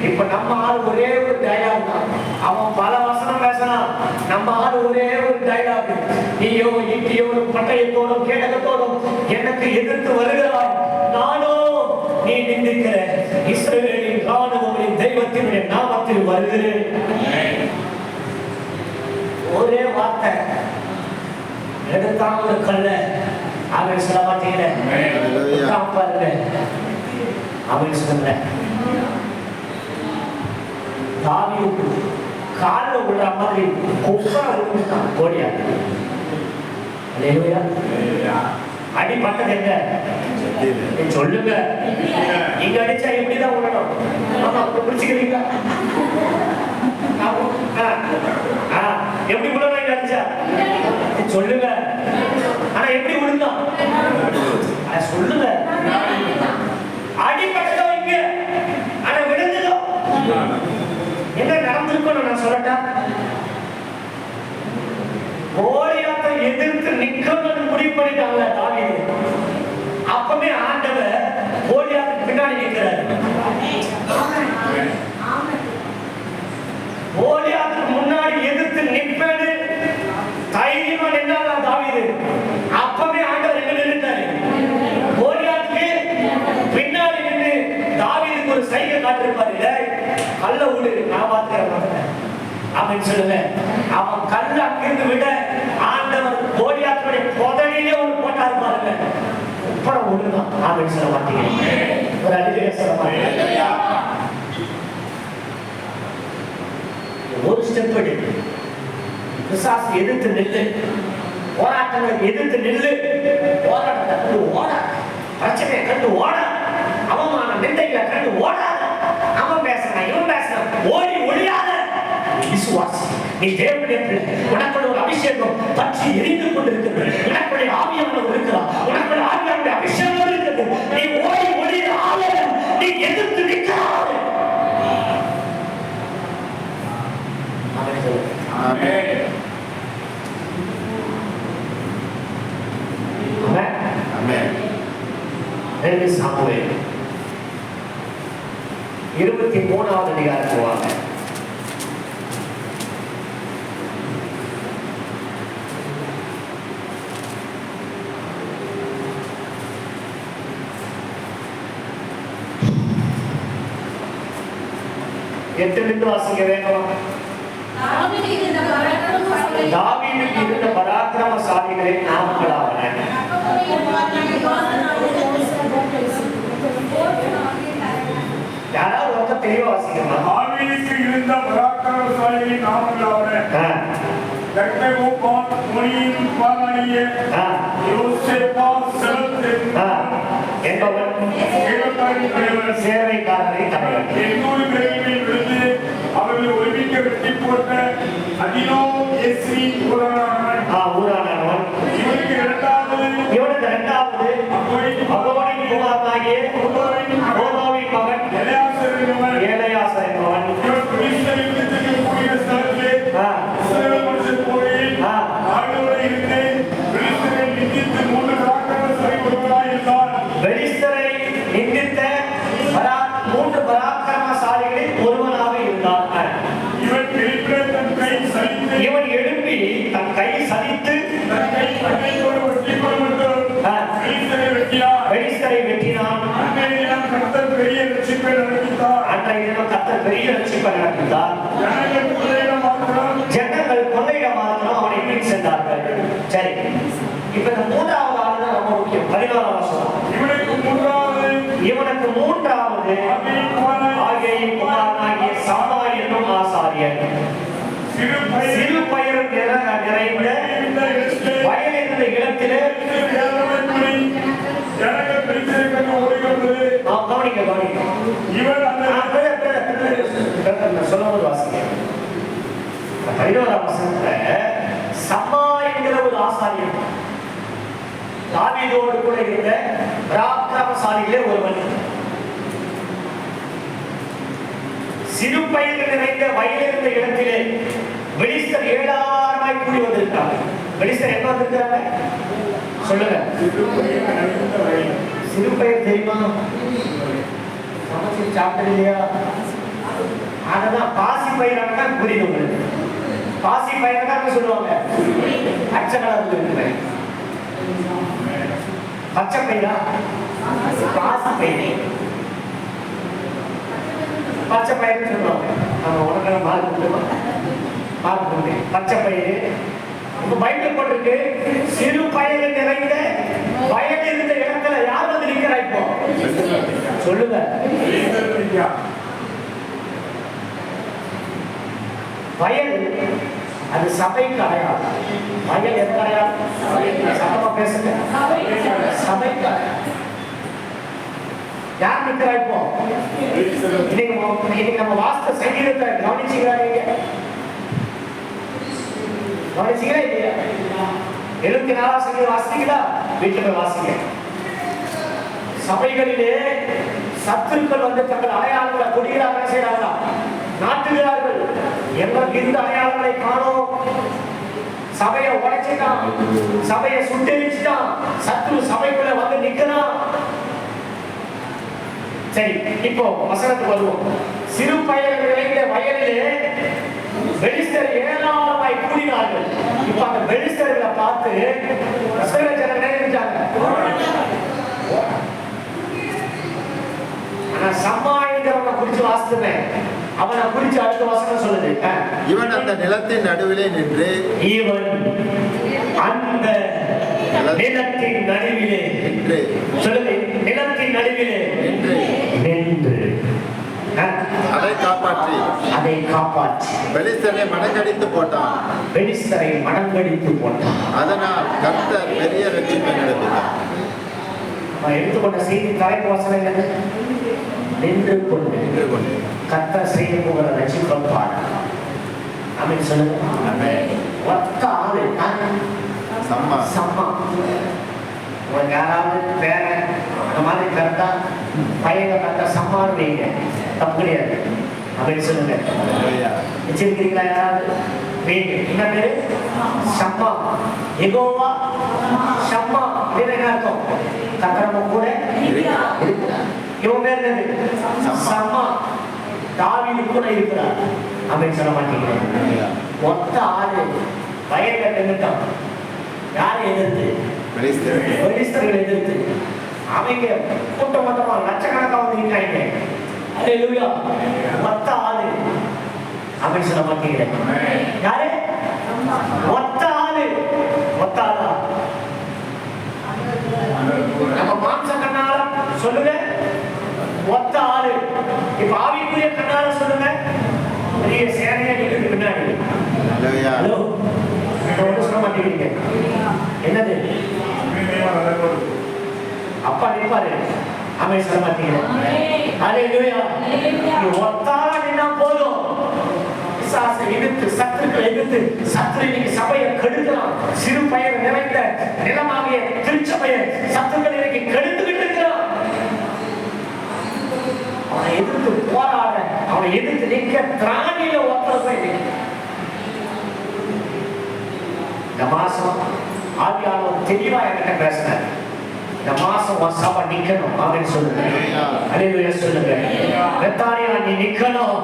இப்ப நம்ம ஆள் ஒரே ஒரு டைலாக் தான். அவன் பல வசனம் பேசலாம், நம்ம ஆள் ஒரே ஒரு டைலாக். நீயோ ஈட்டியோடும் பட்டயத்தோடும் கேடகத்தோடும் எனக்கு எதிர்த்து வருகிறாய், நானோ நீ நிந்திக்கிற இஸ்ரவேலின் ராணுவங்களின் தெய்வத்தினுடைய நாமத்தில் வருகிறேன். ஒரே வார்த்தை எடுத்தாங்க கல்ல. அவன் சொல்ல மாட்டேங்கிற பாருங்க. அவன் சொல்ல தாவீது காலில் விடுற மாதிரி கொப்பரை விட்டுட்டான் கோலியாத். அடிப்பட்டது எங்க சொல்லுங்க. இங்க அடிச்சா எப்படிதான் விடணும்? ஆமா, புரிச்சுக்கிறீங்களா? எப்படி விடணும்? இங்க அடிச்சா சொல்லுங்க. ஆனா எப்படி விழுந்தான்? சொல்லுங்க. அடிப்பட்டதோ இங்க, ஆனா விழுந்ததோ என்ன நடந்திருக்கும் நான் சொல்லட்டா? கோலியாத்தை எதிர்த்து நிக்கணும்னு முடிவு பண்ணிட்டாங்க தாவீது. அப்பவே ஆண்டவர் கோலியாத்துக்கு பின்னாடி நிற்கிறார். கோலியாத்துக்கு முன்னாடி எதிர்த்து நிற்பேன்னு தைரியமா நின்றாங்க தாவீது. அப்பவே ஆண்டவர் எங்க நின்றுட்டாரு? கோலியாத்துக்கு பின்னாடி நின்று தாவீதுக்கு ஒரு சைகை காட்டிருப்பாரு. கல்ல விடு, நான் பார்த்துக்கிறேன் அப்படின்னு சொல்லுங்க. அவன் கல்ல அங்கிருந்து விட ஆண்டவர் கோலியாத்துடைய புதனிலே ஒரு போட்டாரு பாருங்க. உப்பரம் விடுதான் அப்படின்னு சொல்ல மாட்டீங்க. ஒரு அதிக சொல்ல மாட்டீங்க. ஒரு ஸ்டெப் எடுத்து பிசாசு எதிர்த்து நில்லு, போராட்டங்களை எதிர்த்து நில்லு. போராட்டத்தை கண்டு ஓட, பிரச்சனையை கண்டு ஓட, அவமான நிந்தைகளை கண்டு ஓடாத. அவன் பேசுறான், இவன் பேசுறான், ஓடி ஒழியாத. விசுவாசி, நீ தேவனுடைய பிள்ளை. உனக்குள்ள ஒரு அபிஷேகம் பற்றி எரிந்து கொண்டிருக்கிறது. உனக்குடைய ஆவியானவர் இருக்கிறார். உனக்குள்ள ஆவியானுடைய அபிஷேகம் இருக்கிறது. நீ ஓடி ஒழியாத. நீ எதிர்த்து நிற்கிறாய். ஆமென். ஆமென். ரெண்டு சாமுவேல் 23வது அதிகாரத்துக்கு வாங்க. எட்டு வாசிக்க வேணும். தாவீதுக்கு இருந்த பராக்கிரமசாலிகளின் நாமங்களாவன. யாராவது ரொம்ப தெளிவா வாசிக்கணும். தாவீதுக்கு இருந்த பராக்கிரமசாலிகளின் நாமங்களாவன. தக்கோபாத் முனியின் பாலாகிய யோசேபாத் என்பவன் சேவைக்காரரை தலைவர். 800 பேரில் விழுந்து அவர்களை ஒருமிக்க வெட்டி போட்ட அதினோ எஸ்ரி ஊரானவன். இவனுக்கு இரண்டாவது அகோனின் குமாரனாகிய ஓதோவின் மகன் எலெயாசர் என்பவன். இவன் பெலிஸ்தரின் யுத்தத்தில் கூடிய ஸ்தலத்திலே இஸ்ரவேல் மனுஷர் போகையில் ஆண்டவரை இருந்து பெலிஸ்தரை நிந்தித்து 3 பராக்கிரமசாலி ஒருவனாய் இருந்தான். பெலிஸ்தரை நிந்தித்த 3 பராக்கிரமசாலிகளில் ஒருவனாக இருந்தான். இவன் எழுப்பி தன் கை சலித்து பெலிஸ்தரை வெட்டினான். அன்றைய தினம் கர்த்தர் பெரிய ரட்சிப்பை நடப்பித்தார். ஜனங்கள் கொள்ளையிட மாத்திரம் அவனை பின் சென்றார்கள். சரி, இப்ப இந்த 3வது ஆள் தான் ரொம்ப முக்கியம். 14ஆம் வசனம். இவனுக்கு மூன்றாவது ஆகேயின் குமாரனாகிய சம்மா என்னும் ஆசாரியன். சிறு பயிர் நிறைந்த வயல் இருந்த இடத்திலே சொல்லுவது வாசிக்க 11ஆம் வசனத்துல சம்மா என்கிற ஒரு ஆசாரியன் தாவீதோடு கூட இருந்த பராக்கிரமசாலிகளே ஒருவன். சிறு பயிர் நிறைந்த வயல் இருந்த இடத்திலே பெலிஸ்தர் 7000 கூடி வந்திருக்காங்க. பெலிஸ்தர் என்ன வந்திருக்காங்க சொல்லுங்க. சிறு பயிர் தெரியுமா? சமைச்சு சாப்பிட்டது இல்லையா? அததான் பாசி பயிராக புரியுது உங்களுக்கு. பாசி பயிராக சொல்லுவாங்க பச்சை கலர்ல இருக்கிறேன். பச்சை பயிரா பாசி பயிர், பச்சை பயிர்னு சொல்லுவாங்க. நம்ம உனக்கு மார்க் பச்சை பயிர். இப்ப பைபிள் போட்டிருக்கு சிறு பயிர் நிறைந்த வயல் இருந்த இடத்துல யார் வந்து நிக்கிறா இப்போ சொல்லுங்க. வயல் அது சபைக்கு அடையாளம். வயல் எந்த அடையாளம்? சத்தமா பேசுங்க. சபைக்கு அடையாளம். யார் நிக்கிறா இப்போ? இன்னைக்கு நம்ம வாஸ்த சங்கீதத்தை கவனிச்சீங்களா? நீங்க கவனிச்சீங்களா இல்லையா? 74 சங்கீதம் வாசிங்களா? வீட்டுல போய் வாசிங்க. சபைகளிலே சத்துருக்கள் வந்து தங்கள் அடையாளங்களை கொடிகளாக செய்யறாங்களா, நாட்டுகிறார்கள். எங்களுக்கு இந்த அடையாளங்களை காணோம். சபையை உடைச்சிட்டான், சபையை சுட்டெரிச்சுட்டான், சத்துரு சபைக்குள்ள வந்து நிக்கிறான். சரி, இப்போ வசனத்துக்கு வருவோம். சிறு பயிர் விளைந்த வயலிலே பெலிஸ்தர் 7000 கூடினார்கள். இப்ப அந்த பெலிஸ்தர்களை பார்த்து இஸ்ரவேல் ஜனங்கள் நினைச்சாங்க. ஆனா சம்மாயிங்கிறவனை குறிச்சு வாசித்துவேன். அவனை குறிச்சு அடுத்த வசனம் சொல்லுது. இவன் அந்த நிலத்தின் நடுவிலே நின்று, இவன் அந்த நிலத்தின் நடுவிலே நின்று, சொல்லுது, நிலத்தின் நடுவிலே நின்று அதை காப்பாற்றி பெலிஸ்தரை மடங்கடித்து போட்டான். பெலிஸ்தரை மடங்கடித்து போட்டான். அதனால் கர்த்தர் பெரிய ரட்சிப்பை நடத்தினார். எடுத்துக்கொண்ட செய்தி தலைப்பு வசனம் என்னது? நின்று கொண்டு கர்த்தர் செய்ய போகிற ரட்சிப்பை பாடு. ஆமென் சொல்லுங்க. ஒத்த ஆளு சம்மா சம்மா. உங்களுக்கு யாராவது பேர அந்த மாதிரி கரெக்டா பையங்க கரெக்டா சம்மான்னு வைங்க, தப்பு கிடையாது. அப்படின்னு சொல்லுங்க. வச்சிருக்கிறீங்களா யாராவது? வைங்க. என்ன பேரு? சம்மா. எகோவா சம்மா. என்ன அர்த்தம்? கத்திரம கூட இவன் பேர் என்னது? சம்மா. தாவீது கூட இருக்கிறார். அப்படின்னு சொல்ல மாட்டீங்க. மொத்த ஆளு வயல்ல நின்றுட்டான். யாரை எதிர்த்து? பெலிஸ்தர்களை எதிர்த்து. அவங்க கூட்டம் மொத்தமா லட்சக்கணக்காக வந்து நிற்காங்க. அல்லேலூயா. மொத்த ஆளு அப்படின்னு சொல்ல மாட்டீங்க. யாரு? மொத்த ஆளு. மொத்த ஆளா? நம்ம மாம்ச கண்ணால சொல்லுங்க மொத்த ஆளு. இப்ப ஆவிக்குரிய கண்ணால சொல்லுங்க பெரிய சேனையா நிற்கிறது பின்னாடி. சொல்ல மாட்டேங்கிறீங்க. என்னது? அப்பா நிற்பாரு. ஆமென் சொல்ல மாட்டீங்க. அல்லேலூயா. ஒத்தாளா நின்னா போதும். பிசாசை எதிர்த்து, சத்துருக்களை எதிர்த்து, சத்துரு இன்னைக்கு சபையை கெடுக்கிறான். சிறு பயிர் நிறைந்த நிலமாகிய திருச்சபையை சத்துருக்கள் இன்னைக்கு கெடுத்துக்கிட்டு இருக்கிறான். அவனை எதிர்த்து போராட, அவனை எதிர்த்து நிற்க திராணியில ஒத்தர போய் இந்த மாசம் ஆவியானவர் தெளிவா என்கிட்ட பேசினார். இந்த மாசம் உன் சபை நிக்கணும் அப்படின்னு சொல்லுங்க. அல்லேலூயா சொல்லுங்க. பெத்தானியா நீ நிக்கணும்.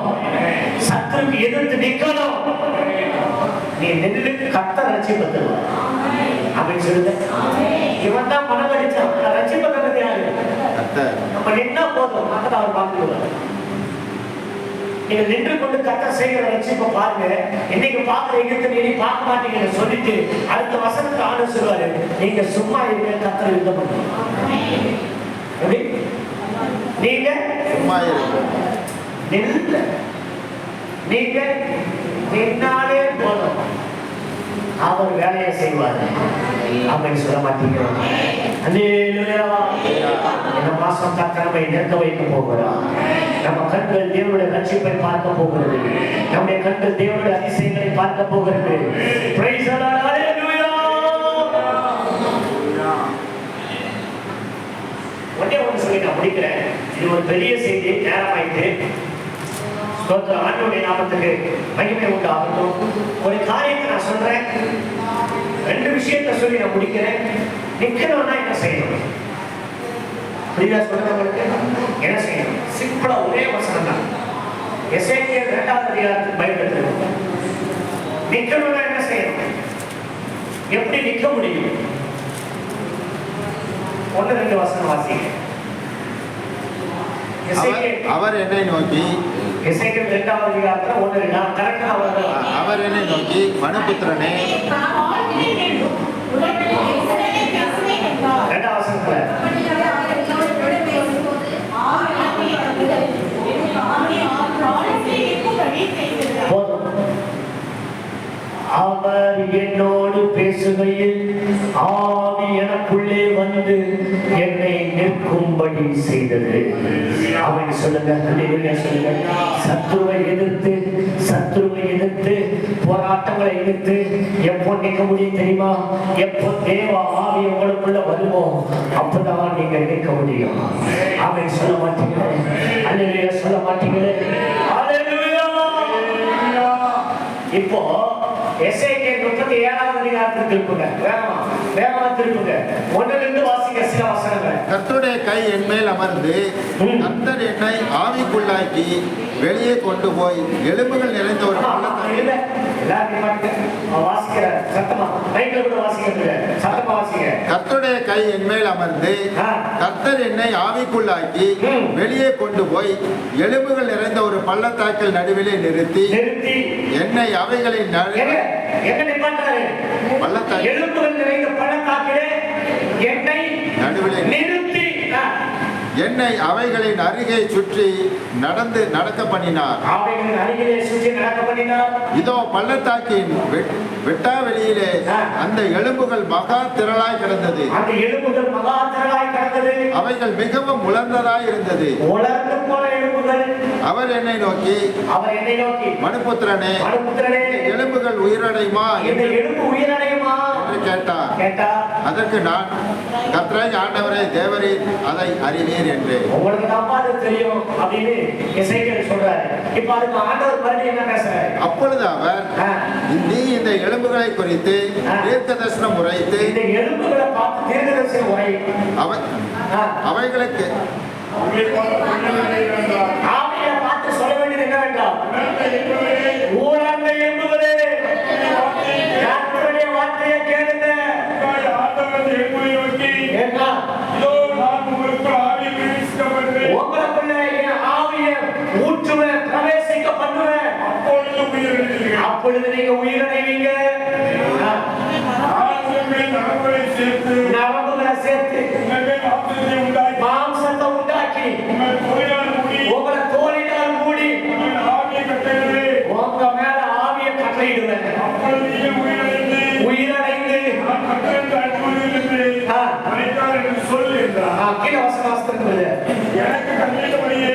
சத்துருக்கு எதிர்த்து நிக்கணும். நீ நின்று கர்த்தர் ரட்சிப்பை தருவார் அப்படின்னு சொல்லுங்க. இவன் தான் பணம் அடிச்சான். ரட்சிப்பை தந்தது யாரு? நம்ம நின்னா போதும், மக்கள் அவர் பார்த்துருவார். நீங்க நின்று கொண்டு கர்த்தர் செய்கிற ரட்சிப்பை பாருங்க. இன்னைக்கு பார்க்கிற எகிப்தை நீ பார்க்க மாட்டீங்கன்னு சொல்லிட்டு அடுத்த வசனத்தை ஆண்டு சொல்லுவாரு, நீங்க சும்மா இருக்க, கர்த்தர் யுத்தம் பண்ணுங்க. எப்படி? நீங்க சும்மா இருக்க, நீங்க நின்னாலே போதும், அவர் வேலையை செய்வார் அப்படின்னு சொல்ல மாட்டீங்க. இந்த மாசம் கர்த்தரை நிற்க வைக்க போகிறார். நம்ம கண்கள் தேவனுடைய ரட்சிப்பை பார்க்க போகிறது. நம்முடைய கண்கள் தேவனுடைய அதிசயங்களை பார்க்க போகிறது. Praise the lord. ஹalleluya. ஒண்ணே ஒன்று சொல்லி நான் முடிக்கிறேன். இது ஒரு பெரிய செய்தி. நேரம் ஆயிட்டு ஸ்தோத்திரம். ஆண்டவருடைய நாமத்துக்கு மகிமை உண்டாகட்டும். ஒரு காரியத்தை நான் சொல்றேன், 2 விஷயத்தை சொல்லி நான் முடிக்கிறேன். நிக்கணும்னா என்ன செய்யணும்? புரியுதா சொல்றவங்களுக்கு? என்ன செய்யணும்? சிம்பிளா ஒரே வசனம் தான். எசேக்கியேல் 2வது அதிகாரத்தில் பைபிள் நிக்கணும்னா என்ன செய்யணும்? எப்படி நிக்க முடியும்? 1-2 வசனம் வாசிங்க. அவர் என்னை நோக்கி, எசேக்கியேல் 2வது அதிகாரத்துல 1-2 கரெக்டா அவர் என்னை நோக்கி, மனுபுத்திரனே, 2வது வசனத்துல போதும். அவர் என்னோடு பேசுகையில் ஆவி எனக்குள்ளே வந்து என்னை நிற்கும்படி செய்தது. அவன் சொல்லுங்க, சொல்லுங்க. சத்துருவை எதிர்த்து போராட்டங்களை எதிர்த்து எப்போ நிற்க முடியும் தெரியுமா? எப்போ தேவ ஆவி உங்களுக்குள்ள வருமோ அப்பதான் நீங்க நிற்க முடியும். அவன் சொல்ல மாட்டீங்களே, அல்லேலூயா சொல்ல மாட்டீங்களே. இப்போ எசேக்கியேல் 37வது அதிகாரத்துக்கு திருப்புங்க. வேகமா திருப்புங்க. 1-2 வாசிங்க சில வசனங்கள். கர்த்தருடைய கை என் மேல் அமர்ந்து கர்த்தர் என்னை ஆவிக்குள்ளாக்கி வெளியே கொண்டு போய் எலும்புகள் நிறைந்த ஒரு கர்த்தருடைய கை என் மேல் அமர்ந்து கர்த்தர் என்னை ஆவிக்குள்ளாக்கி வெளியே கொண்டு போய் எலும்புகள் நிறைந்த ஒரு பள்ளத்தாக்கில் நடுவிலே நிறுத்தி என்னை அவைகளின் என்னை அவைகளின் அருகே சுற்றி நடக்க பண்ணினார். இதோ பள்ளத்தாக்கின் வெட்டாவெளியிலே அந்த எலும்புகள் மகா திரளாய் கிடந்தது. அவைகள் மிகவும் உலர்ந்ததாய் இருந்தது. அவர் என்னை நோக்கி, மனுபுத்திரனே, எலும்புகள் உயிரடையுமா என்று கேட்டார். அதற்கு நான், கர்த்தராகிய ஆண்டவரே தேவரே அதை அறிவீர் என்றேன். உங்களுக்கு தான்ப்பா அது தெரியும் அப்படின்னு எசேக்கியேல் சொல்றாரு. இப்ப அதுக்கு ஆண்டவர் மறுபடியும் என்ன பேசுறாரு? அப்பொழுது அவர், நீ இந்த எலும்புகளை குறித்து தீர்க்கதரிசனம் உரைத்து, இந்த எலும்புகளை பார்த்து தீர்க்கதரிசனம் உரை அவைகளுக்கு ஆவியை பார்த்து சொல்ல வேண்டியது என்னவென்றால், ஊழாந்த எலும்புகளே கர்த்தருடைய வார்த்தையை கேளுங்க. உங்களுக்குள்ள என் ஆவியை ஊற்றுவேன், பிரவேசிக்க பண்ணுவேன். அப்பொழுது நீங்க உயிரடைவீங்க. நரம்புகளை சேர்த்து மாம்சத்தை உண்டாக்கி உங்களை தோலினால் மூடி உங்க மேல ஆவியை கட்டளையிடுவேன். உயிரடைந்து கீழே வசனம் எனக்கு கண்ணியபடியே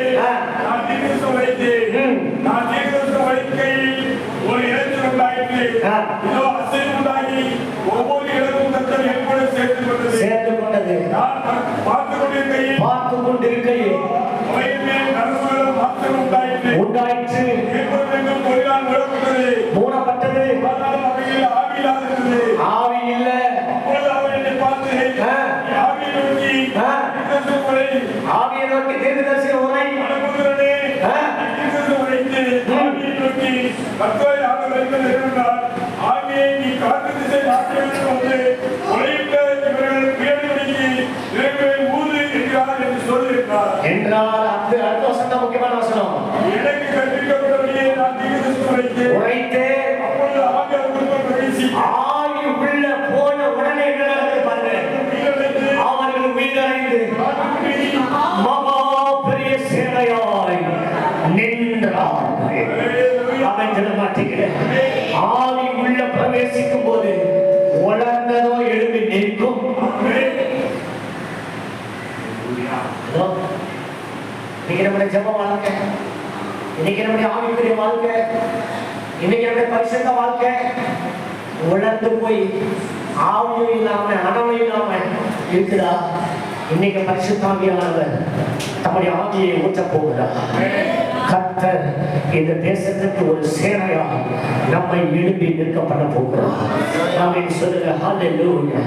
நான் தீர்க்கதரிசனம் உரைத்தேன். நான் தீர்க்கதரிசனம் உரைக்கையில் ஒரு இறைச்சல் உண்டாயிற்று. இதோ அசைவு உண்டாகி ஒவ்வொரு இடமும் கர்த்தர் என்னோடு சேர்த்து கொண்டது. நான் பார்த்துக் கொண்டிருக்கையில் அவையின் மேல் நரம்புகளும் மாற்றங்கள் உண்டாயிற்று. எங்கும் பொறியால் மூடப்பட்டது. ஆனாலும் அவையில் ஆவி இல்லாதிருந்தது. ஆவி இல்லை. அப்பொழுது அவர் என்னை பார்த்து, ஆவியை நோக்கி ஆவியை நோக்கி தீர்க்கதரிசனம் உரை. மனுபுத்திரனே, தீர்க்கதரிசனம் உரைத்து ஆவியை நோக்கி கர்த்தராகிய ஆண்டவர் என்னவென்றால், ஆவியை நீ காற்று திசை நாட்டிலிருந்து வந்து உரையிட்ட இவர்கள் பேரணிக்கு இவர்களை ஊது என்கிறார் என்று சொல்லியிருந்தார் என்றால் அடுத்த வசனம் முக்கியமான வசனம். எனக்கு கற்பிக்கப்பட்டபடியே நான் தீர்க்கதரிசனம் உரைத்தேன். அப்பொழுது ஆவி அவர்களுக்குள் பிரவேசி ஆவி உள்ள போன உடனே என்ன நடக்குது பாருங்க. அவர்கள் உயிரடைந்து மகா பெரிய சேனையாய் நின்றார்கள். அவன் சொல்ல மாட்டேங்கிறேன். ஆவி உள்ள பிரவேசிக்கும் போது உலர்ந்ததோ எழுப்பி நிற்கும். இன்னைக்கு நம்முடைய ஜெப வாழ்க்கை, இன்னைக்கு நம்முடைய ஆவிக்குரிய வாழ்க்கை, இன்னைக்கு நம்முடைய பரிசுத்த வாழ்க்கை உலர்ந்து போய் ஆவியும் இல்லாம அனலும் இல்லாம இருக்குதா? இன்னைக்கு பரிசுத்த ஆவியானவர் தம்முடைய ஆவியை ஊற்றப் போகிறார். கர்த்தர் இந்த தேசத்துக்கு ஒரு சேனையா நம்மை எழுப்பி நிற்க பண்ண போகிறோம். ஆமென் சொல்லுங்க ஹalleluya.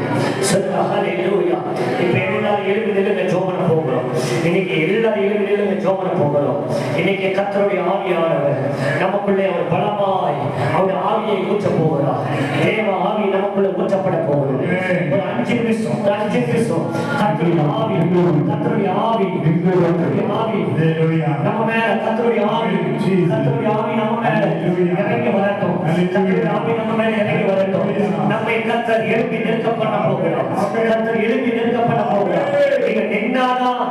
சொல்லுங்க ஹalleluya. இப்ப எல்லாரும் எழுப்பி நில்லுங்க, ஜெபம் பண்ண போகிறோம். இன்னைக்கு எல்லாரும் எழுப்பி நில்லுங்க, ஜெபம் பண்ண போகிறோம். இன்னைக்கு கர்த்தருடைய ஆவியானவர் நமக்குள்ளே அவர் பலமாய் அவருடைய ஆவியை ஊற்ற போகிறார். தேவ ஆவி நமக்குள்ள ஊற்றப்பட போகிறது. ஒரு 5 நிமிஷம் கர்த்தருடைய ஆவி நம்ம மேல கர்த்தருடைய ஆவி நம்ம மேல இறங்கி வரட்டும். கர்த்தருடைய ஆவி நம்ம மேல இறங்கி வரட்டும். நம்மை கர்த்தர் எழுப்பி நிற்க பண்ண போகிறார். கர்த்தர் எழுப்பி நிற்க பண்ண போகிறார். நீங்க நின்னாதான்